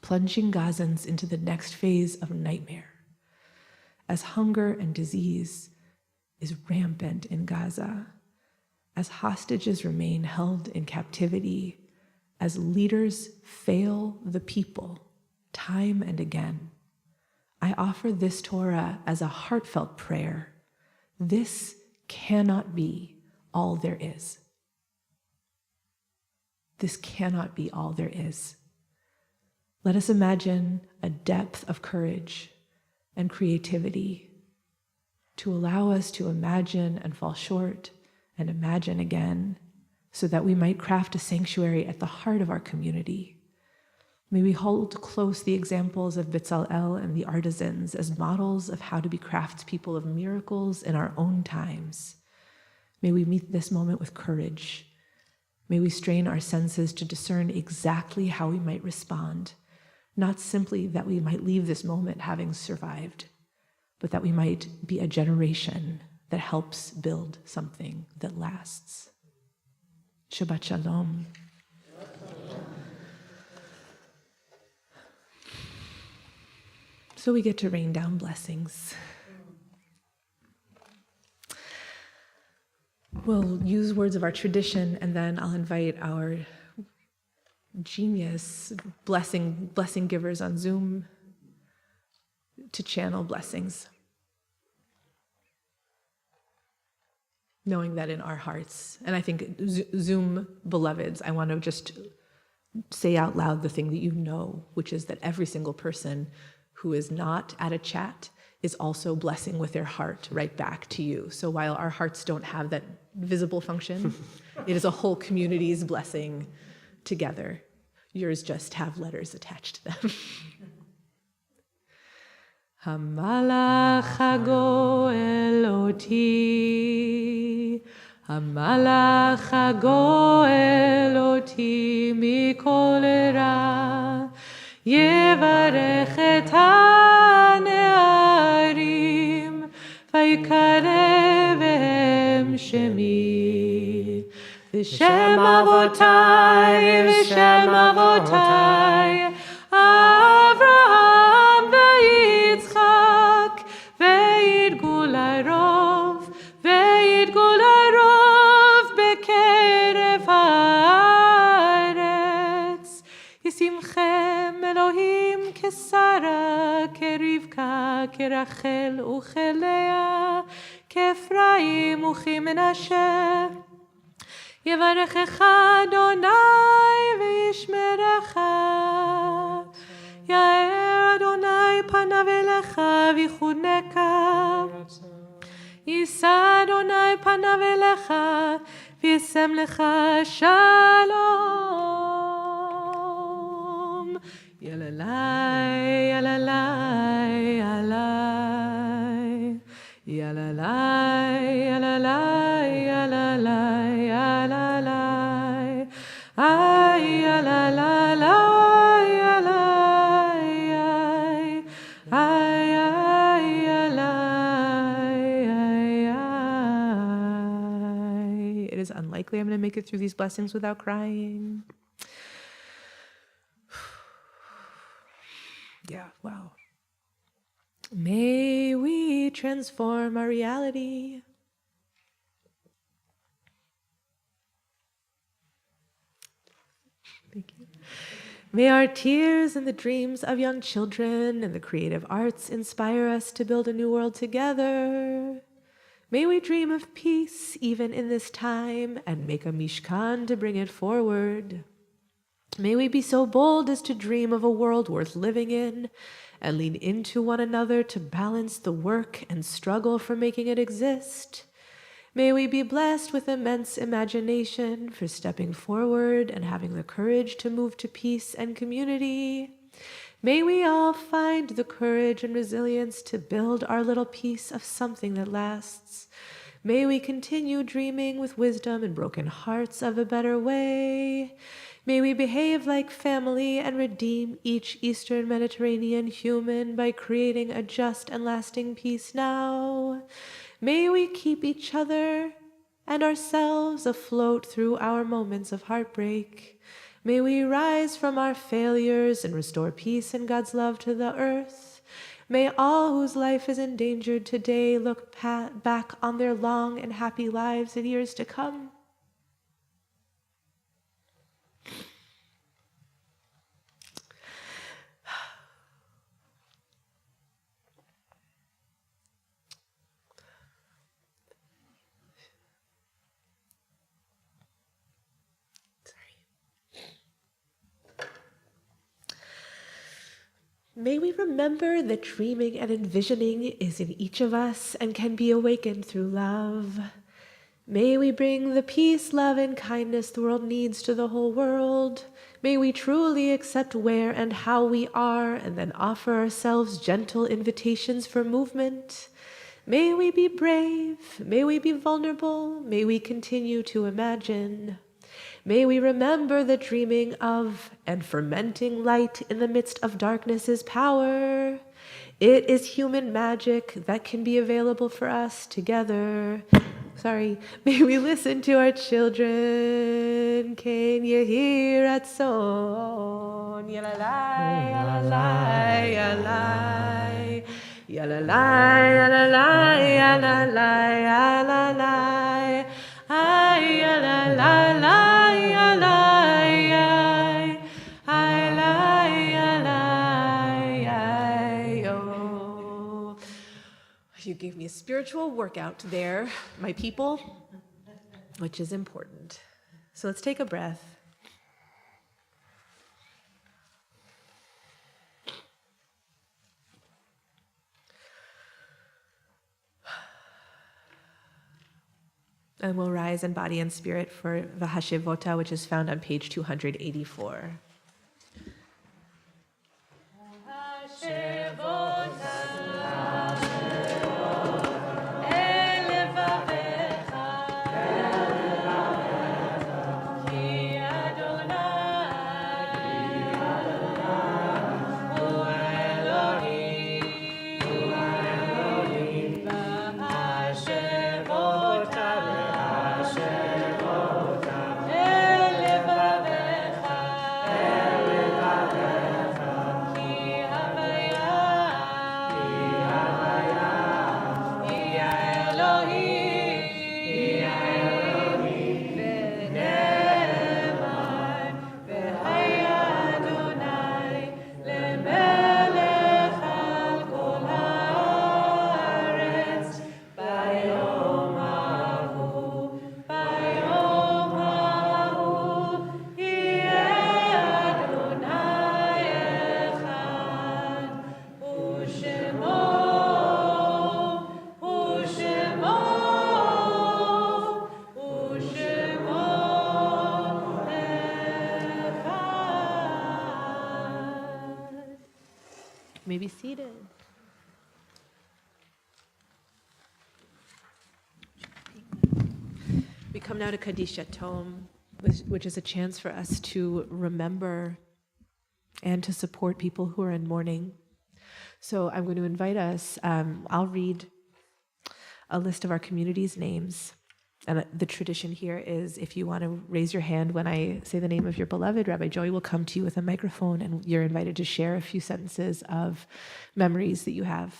plunging Gazans into the next phase of nightmare, as hunger and disease is rampant in Gaza, as hostages remain held in captivity, as leaders fail the people time and again, I offer this Torah as a heartfelt prayer. This cannot be all there is. This cannot be all there is. Let us imagine a depth of courage and creativity to allow us to imagine and fall short and imagine again, so that we might craft a sanctuary at the heart of our community. May we hold close the examples of Bitzalel and the artisans as models of how to be craftspeople of miracles in our own times. May we meet this moment with courage. May we strain our senses to discern exactly how we might respond, not simply that we might leave this moment having survived, but that we might be a generation that helps build something that lasts. Shabbat Shalom. So we get to rain down blessings. We'll use words of our tradition, and then I'll invite our genius blessing givers on Zoom to channel blessings, knowing that in our hearts, and I think Zoom beloveds, I want to just say out loud the thing that you know, which is that every single person who is not at a chat is also blessing with their heart right back to you. So while our hearts don't have that visible function, it is a whole community's blessing together. Yours just have letters attached to them. Hamalach hagoel oti, Hamalach hagoel oti mikol ra, yevarech et hane'arim, vayikarev behem shemi, v'shem avotai, v'shem avotai, Avraham v'Yitzchak, v'yidgul harov, v'yidgul harov b'kerev haaretz. Yisimchem Elohim kesara, kerivka, kerachel uchelea, kefraim uchimenashe. Yevarechecha Adonai v'yishmerecha. Yair Adonai panav elecha v'yichuneka. Yisa Adonai panav elecha v'yisem lecha shalom. Yalalai, yalalai, yalalai. Yalalai, yalalai, yalalai, yalalai. Ay, yalalai, yalalai, ay, ay, yalalai, ay. It is unlikely I'm going to make it through these blessings without crying. Yeah, wow. May we transform our reality. Thank you. May our tears and the dreams of young children and the creative arts inspire us to build a new world together. May we dream of peace even in this time and make a mishkan to bring it forward. May we be so bold as to dream of a world worth living in and lean into one another to balance the work and struggle for making it exist. May we be blessed with immense imagination for stepping forward and having the courage to move to peace and community. May we all find the courage and resilience to build our little piece of something that lasts. May we continue dreaming with wisdom and broken hearts of a better way. May we behave like family and redeem each Eastern Mediterranean human by creating a just and lasting peace now. May we keep each other and ourselves afloat through our moments of heartbreak. May we rise from our failures and restore peace and God's love to the earth. May all whose life is endangered today look back on their long and happy lives in years to come. May we remember that dreaming and envisioning is in each of us and can be awakened through love. May we bring the peace, love, and kindness the world needs to the whole world. May we truly accept where and how we are and then offer ourselves gentle invitations for movement. May we be brave. May we be vulnerable. May we continue to imagine. May we remember that dreaming of and fermenting light in the midst of darkness is power. It is human magic that can be available for us together. May we listen to our children. Can you hear that song? Yalalai, yalalai, yalalai. Yalalai, yalalai, yalalai, yalalai. Ay, yalalai, yalalai, ay, yalalai, oh. You gave me a spiritual workout there, my people, which is important. So let's take a breath. And we'll rise in body and spirit for the Hashivota, which is found on page 284. may be seated. We come now to Kadisha Tom, which is a chance for us to remember and to support people who are in mourning. So I'm going to invite us, I'll read a list of our community's names. And the tradition here is if you want to raise your hand when I say the name of your beloved, Rabbi Joey will come to you with a microphone and you're invited to share a few sentences of memories that you have.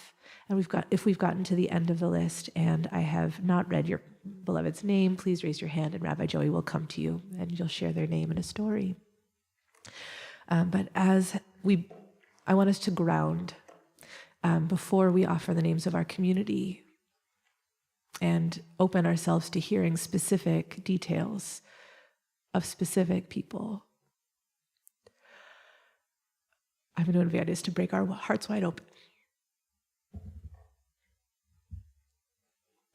And if we've gotten to the end of the list and I have not read your beloved's name, please raise your hand and Rabbi Joey will come to you and you'll share their name and a story. But I want us to ground before we offer the names of our community and open ourselves to hearing specific details of specific people. I'm going to invite us to break our hearts wide open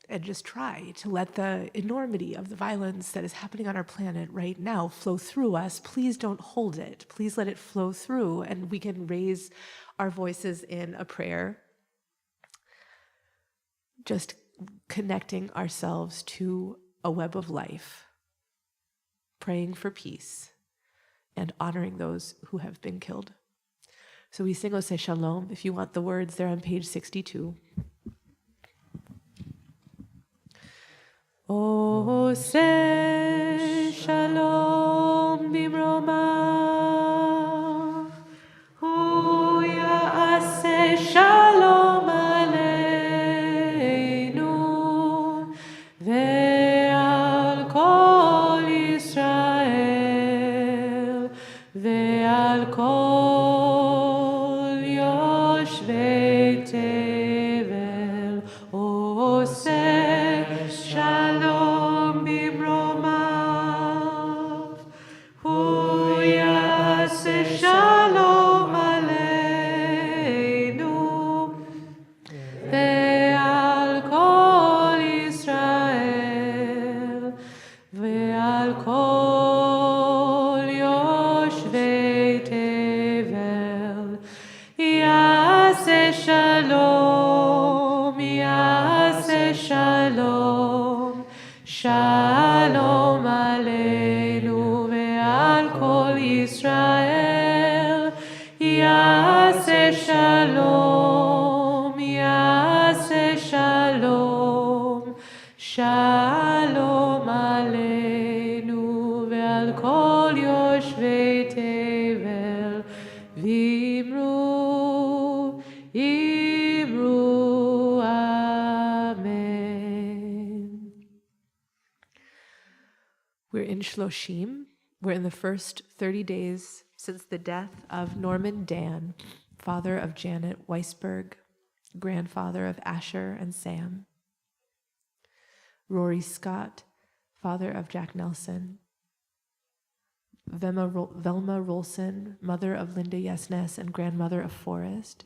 and just try to let the enormity of the violence that is happening on our planet right now flow through us. Please don't hold it. Please let it flow through, and we can raise our voices in a prayer, just connecting ourselves to a web of life, praying for peace, and honoring those who have been killed. So we sing Oseh Shalom. If you want the words, they're on page 62. Oseh Shalom bimroma, hu ya'aseh shalom aleinu, ve'al kol Yisrael, ve'al kol yoshvei tevel, oseh shalom bimromav, hu ya'aseh shalom aleinu, ve'al kol Yisrael, ve'al kol yoshvei tevel, ya'aseh shalom, ya'aseh shalom, shalom aleinu ve'al kol Yisrael, ya'aseh shalom, ya'aseh shalom, shalom aleinu ve'al kol yoshvei tevel, v'imru, imru, amen. We're in Shloshim. We're in the first 30 days since the death of Norman Dan, father of Janet Weisberg, grandfather of Asher and Sam. Rory Scott, father of Jack Nelson. Velma Rolson, mother of Linda Yesnes and grandmother of Forrest.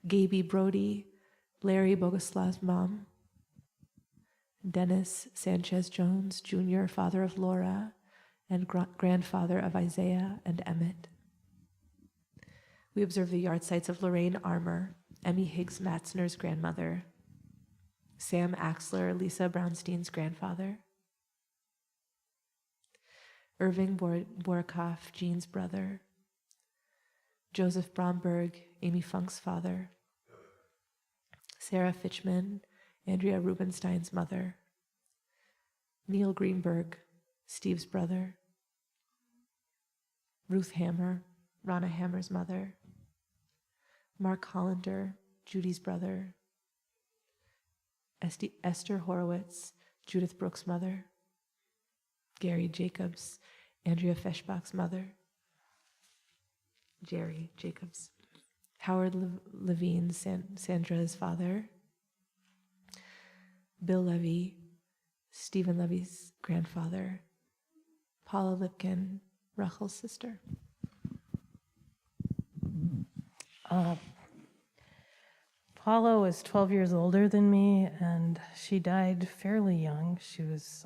Gaby Brody, Larry Boguslav's mom. Dennis Sanchez Jones, Jr., father of Laura and grandfather of Isaiah and Emmett. We observe the yard sites of Lorraine Armour, Emmy Higgs Matzner's grandmother, Sam Axler, Lisa Brownstein's grandfather, Irving Borikoff, Jean's brother, Joseph Bromberg, Amy Funk's father, Sarah Fitchman, Andrea Rubenstein's mother, Neil Greenberg, Steve's brother, Ruth Hammer, Rana Hammer's mother, Mark Hollander, Judy's brother, Esther Horowitz, Judith Brooks' mother, Gary Jacobs, Andrea Feshbach's mother, Jerry Jacobs, Howard Levine, Sandra's father, Bill Levy, Stephen Levy's grandfather, Paula Lipkin, Rachel's sister. Paula was 12 years older than me, and she died fairly young. She was,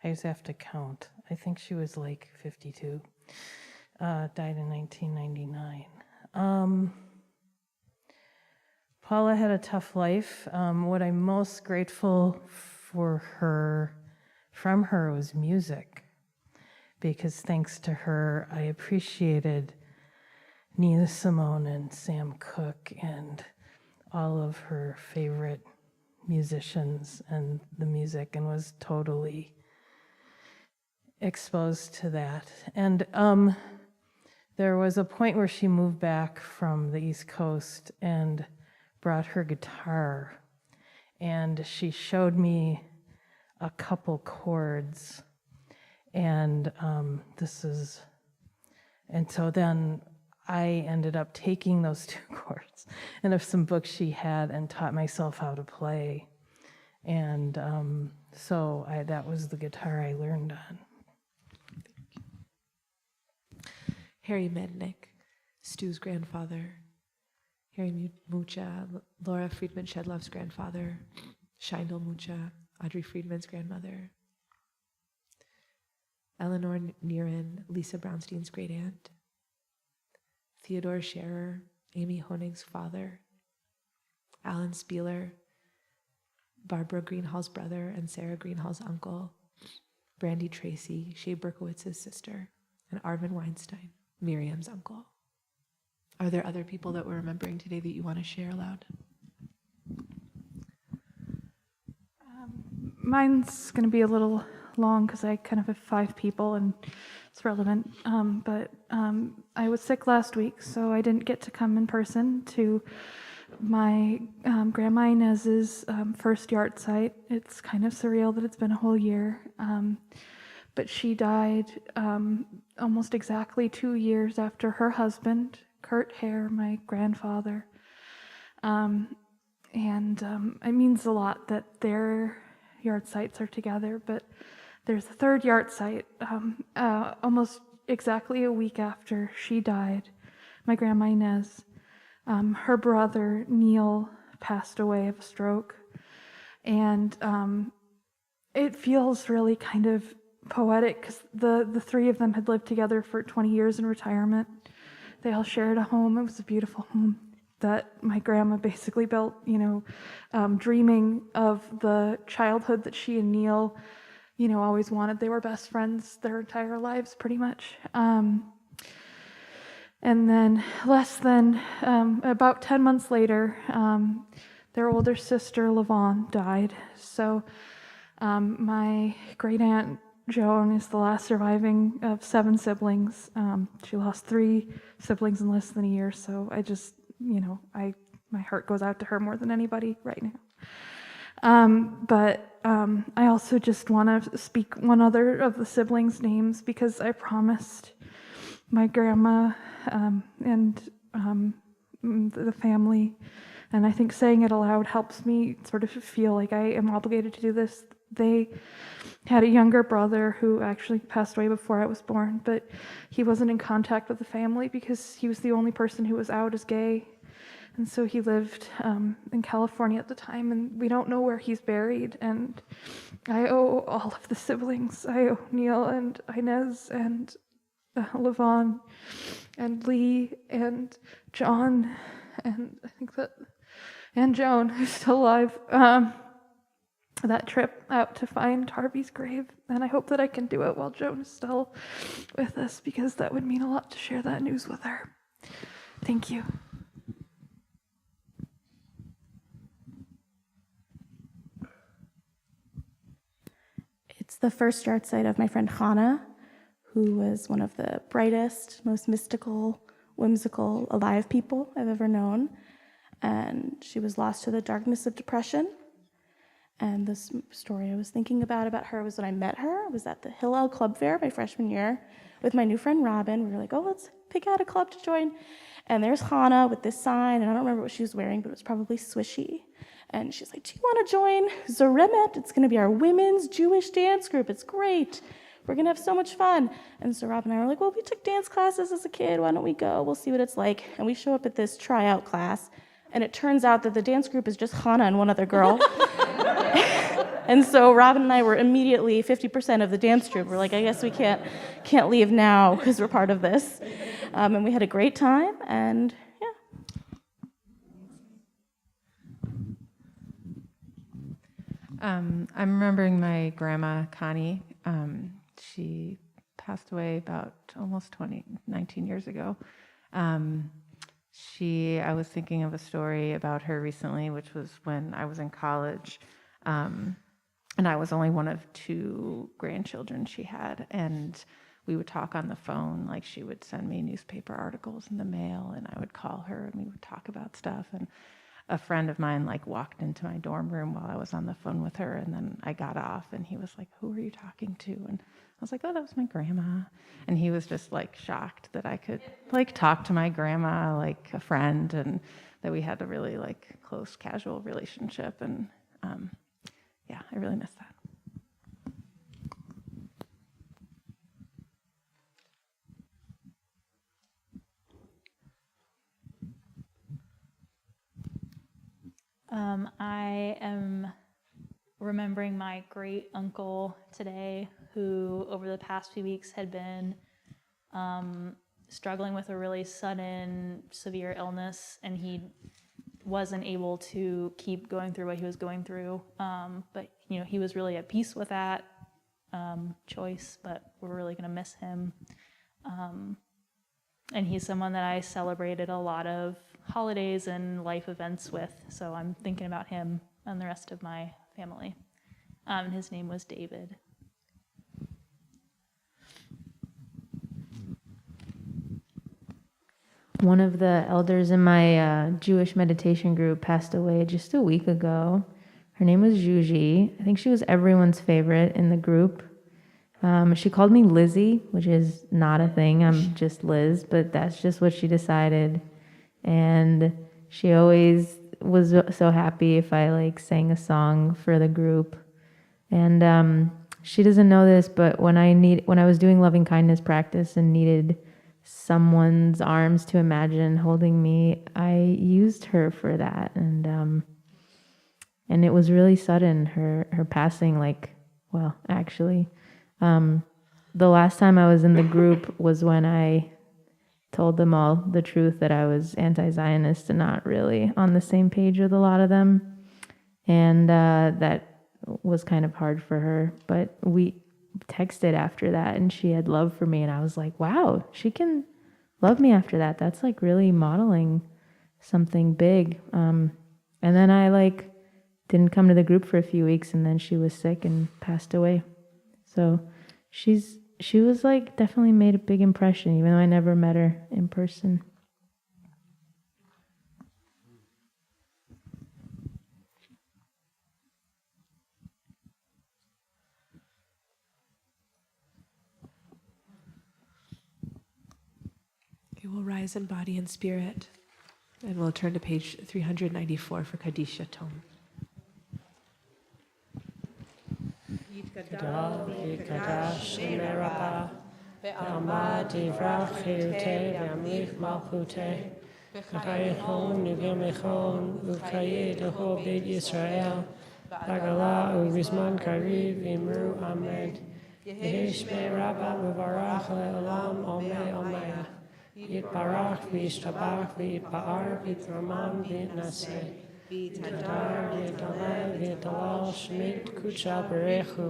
I just have to count. I think she was like 52. Died in 1999. Paula had a tough life. What I'm most grateful from her was music, because thanks to her, I appreciated Nina Simone and Sam Cooke and all of her favorite musicians and the music, and was totally exposed to that. And there was a point where she moved back from the East Coast and brought her guitar, and she showed me a couple chords, and so then I ended up taking those 2 chords and of some books she had and taught myself how to play. And so that was the guitar I learned on. Harry Mednick, Stu's grandfather. Harry Mucha, Laura Friedman Shedlov's grandfather. Scheindel Mucha, Audrey Friedman's grandmother. Eleanor Niren, Lisa Brownstein's great aunt. Theodore Scherer, Amy Honig's father. Alan Spieler, Barbara Greenhall's brother and Sarah Greenhall's uncle. Brandy Tracy, Shea Berkowitz's sister. And Arvin Weinstein, Miriam's uncle. Are there other people that we're remembering today that you want to share aloud? Mine's going to be a little long because I kind of have 5 people and it's relevant. But I was sick last week, so I didn't get to come in person to my Grandma Inez's first yard site. It's kind of surreal that it's been a whole year. But she died almost exactly 2 years after her husband, Kurt Hare, my grandfather. And it means a lot that their yard sites are together, but there's a third yard site almost exactly a week after she died, my Grandma Inez. Her brother, Neil, passed away of a stroke. And it feels really kind of poetic because the 3 of them had lived together for 20 years in retirement. They all shared a home. It was a beautiful home that my grandma basically built, dreaming of the childhood that she and Neil, always wanted. They were best friends their entire lives, pretty much. And then less than, about 10 months later, their older sister, Lavon, died. So my great aunt, Joan, is the last surviving of 7 siblings. She lost 3 siblings in less than a year, so I just, my heart goes out to her more than anybody right now. But I also just want to speak one other of the siblings' names because I promised my grandma and the family, and I think saying it aloud helps me sort of feel like I am obligated to do this. They had a younger brother who actually passed away before I was born, but he wasn't in contact with the family because he was the only person who was out as gay. And so he lived in California at the time, and we don't know where he's buried. And I owe all of the siblings. I owe Neil and Inez and Lavon and Lee and John and I think and Joan, who's still alive. That trip out to find Harvey's grave, and I hope that I can do it while Joan is still with us because that would mean a lot to share that news with her. Thank you. It's the first yard site of my friend Hannah, who was one of the brightest, most mystical, whimsical, alive people I've ever known. And she was lost to the darkness of depression. And this story I was thinking about her was when I met her. I was at the Hillel Club Fair my freshman year with my new friend Robin. We were like, oh, let's pick out a club to join. And there's Hannah with this sign, and I don't remember what she was wearing, but it was probably swishy. And she's like, do you want to join Zoremet? It's going to be our women's Jewish dance group. It's great. We're going to have so much fun. And so Rob and I were like, well, we took dance classes as a kid. Why don't we go? We'll see what it's like. And we show up at this tryout class, and it turns out that the dance group is just Hannah and one other girl. And so Robin and I were immediately 50% of the dance troupe. We're like, I guess we can't leave now because we're part of this. And we had a great time, and yeah. I'm remembering my grandma, Connie. She passed away about almost 19 years ago. I was thinking of a story about her recently, which was when I was in college. And I was only one of 2 grandchildren she had. And we would talk on the phone, like she would send me newspaper articles in the mail, and I would call her and we would talk about stuff. And a friend of mine like walked into my dorm room while I was on the phone with her, and then I got off and he was like, "Who are you talking to?" And I was like, "Oh, that was my grandma." And he was just like shocked that I could like talk to my grandma like a friend, and that we had a really like close casual relationship. And yeah, I really miss that. I am remembering my great uncle today, who over the past few weeks had been struggling with a really sudden, severe illness, and he wasn't able to keep going through what he was going through. But he was really at peace with that choice. But we're really going to miss him. And he's someone that I celebrated a lot of holidays and life events with, so I'm thinking about him and the rest of my family. His name was David. One of the elders in my Jewish meditation group passed away just a week ago. Her name was Juji. I think she was everyone's favorite in the group. She called me Lizzie, which is not a thing. I'm just Liz, but that's just what she decided. And she always was so happy if I like sang a song for the group. And she doesn't know this, but when I was doing loving kindness practice and needed someone's arms to imagine holding me, I used her for that. And it was really sudden, her passing, actually. The last time I was in the group was when I told them all the truth that I was anti-Zionist and not really on the same page with a lot of them. And that was kind of hard for her. But we texted after that, and she had love for me, and I was like, wow, she can love me after that. That's like really modeling something big. And then I didn't come to the group for a few weeks, and then she was sick and passed away. So she was definitely made a big impression, even though I never met her in person. Okay, we'll rise in body and spirit, and we'll turn to page 394 for Kadisha Tome. Gadol v'kadash v'merapa ve'amad divrach chirutei ve'amlich malchutei v'chayechon v'yomechon v'kayedeho beit Yisrael v'agala u'vizman kariv v'imru amen yehi shmei rabba v'varach le'olam omei omeya yitbarach v'yishtabach v'yitba'ar v'yitramam v'yitnaseh V'tadar v'yadaleh v'yadalal shmit kucha berechu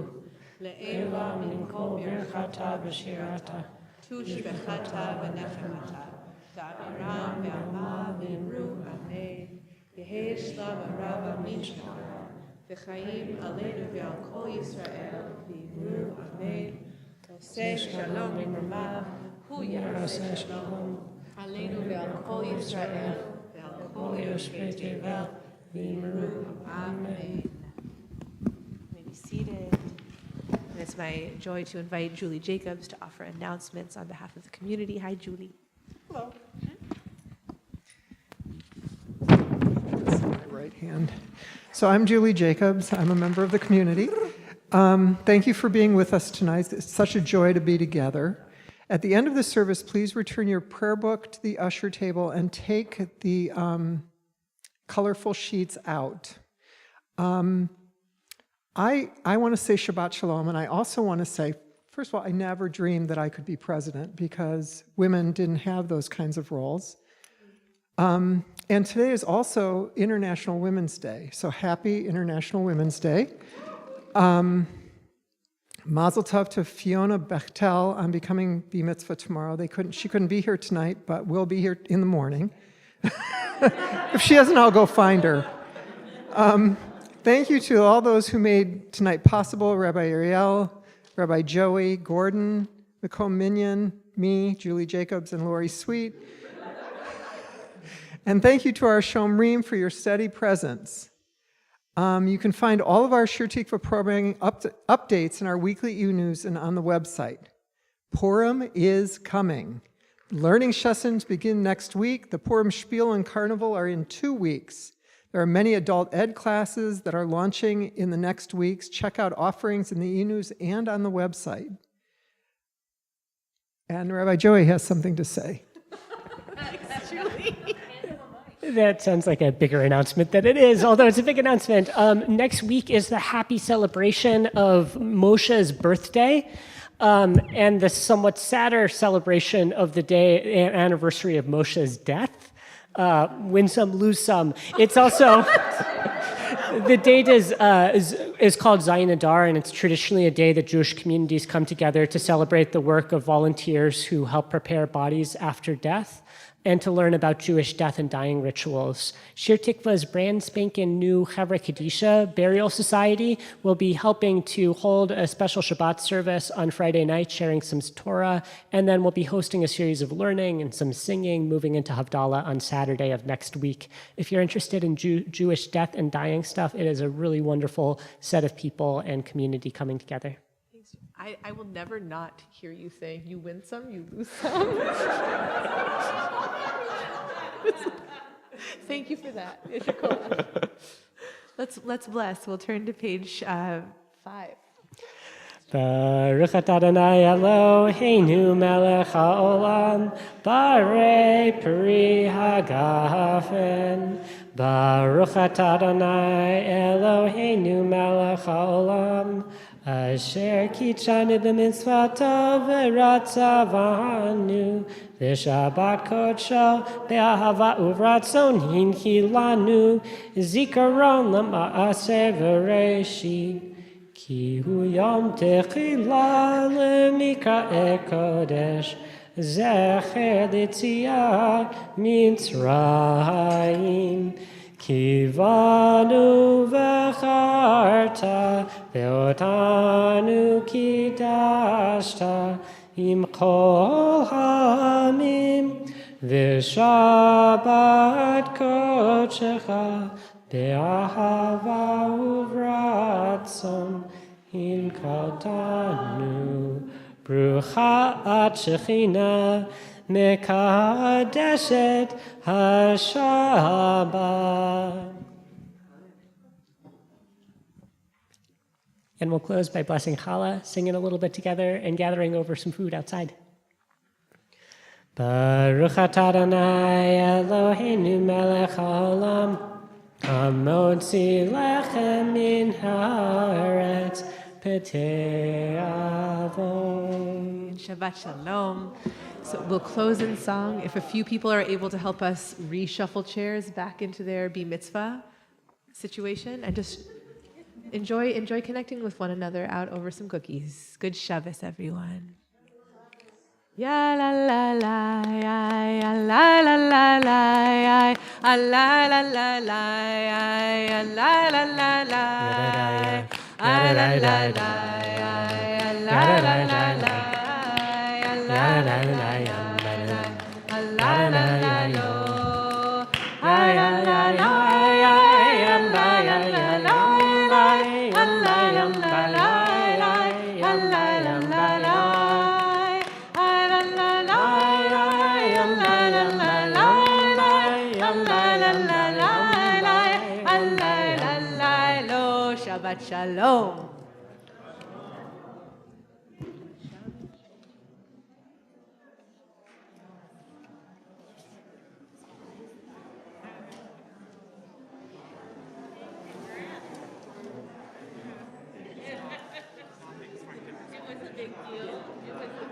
le'ela min kol birchata v'shirata tushbechata v'nechemata v'amiram v'ama v'imru amen v'hei shlam arava minshmara v'chaim aleinu v'al kol Yisrael v'imru amen oseh shalom v'mamav hu yaraseh shalom aleinu v'al kol Yisrael v'al kol yoshvei tevel Amen. You may be seated. And it's my joy to invite Julie Jacobs to offer announcements on behalf of the community. Hi, Julie. Hello. My right hand. So I'm Julie Jacobs. I'm a member of the community. Thank you for being with us tonight. It's such a joy to be together. At the end of the service, please return your prayer book to the usher table and take the colorful sheets out. I want to say Shabbat Shalom, and I also want to say first of all, I never dreamed that I could be president because women didn't have those kinds of roles. And today is also International Women's Day, so happy International Women's Day. Mazel tov to Fiona Bechtel on becoming B Mitzvah tomorrow. She couldn't be here tonight, but will be here in the morning. If she doesn't, I'll go find her. Thank you to all those who made tonight possible, Rabbi Ariel, Rabbi Joey, Gordon, Nicole Minion, me, Julie Jacobs, and Lori Sweet. And thank you to our Shomrim for your steady presence. You can find all of our Shir Tikva programming updates in our weekly e-news and on the website. Purim is coming. Learning sessions begin next week. The Purim Spiel and Carnival are in 2 weeks. There are many adult ed classes that are launching in the next weeks. Check out offerings in the e-news and on the website. And Rabbi Joey has something to say. That sounds like a bigger announcement than it is, although it's a big announcement. Next week is the happy celebration of Moshe's birthday, and the somewhat sadder celebration of the day anniversary of Moshe's death. Win some, lose some. It's also, the date is called Zayin Adar, and it's traditionally a day that Jewish communities come together to celebrate the work of volunteers who help prepare bodies after death, and to learn about Jewish death and dying rituals. Shir Tikva's brand spanking new Chevra Kadisha Burial Society will be helping to hold a special Shabbat service on Friday night, sharing some Torah, and then we'll be hosting a series of learning and some singing, moving into Havdalah on Saturday of next week. If you're interested in Jewish death and dying stuff, it is a really wonderful set of people and community coming together. I will never not hear you say, you win some, you lose some. Thank you for that. Let's bless. We'll turn to page 5. Baruch atah Adonai Eloheinu melech haolam, barei peri hagafen. Baruch atah Adonai Eloheinu melech haolam, asher kitshanu b'mitzvotav v'ratzavanu, v'shabbat kodsho be'ahava uvratzon hinkilanu, zikaron l'ma'aseh v'reshit. Ki hu yom techila lemikra kodesh, zecher l'tziat mitzrayim. Ki vanu v'charta ve'otanu kidashta im kol hamim, v'shabbat kodshecha be'ahava uvratzon hinkatanu. Brucha at Shechina mekadeshet haShabbat. And we'll close by blessing challah, singing a little bit together, and gathering over some food outside. Baruch atah Adonai Eloheinu melech haolam, hamotzi lechem min haaretz petei avon. Shabbat Shalom. So we'll close in song. If a few people are able to help us reshuffle chairs back into their B mitzvah situation, and just enjoy connecting with one another out over some cookies. Good Shabbos, everyone. Ya la la la ya la la la la ya la la la la ya la la la la la la la la la la la la. La la la la la la yo, la la la la Shabbat Shalom. Thank you.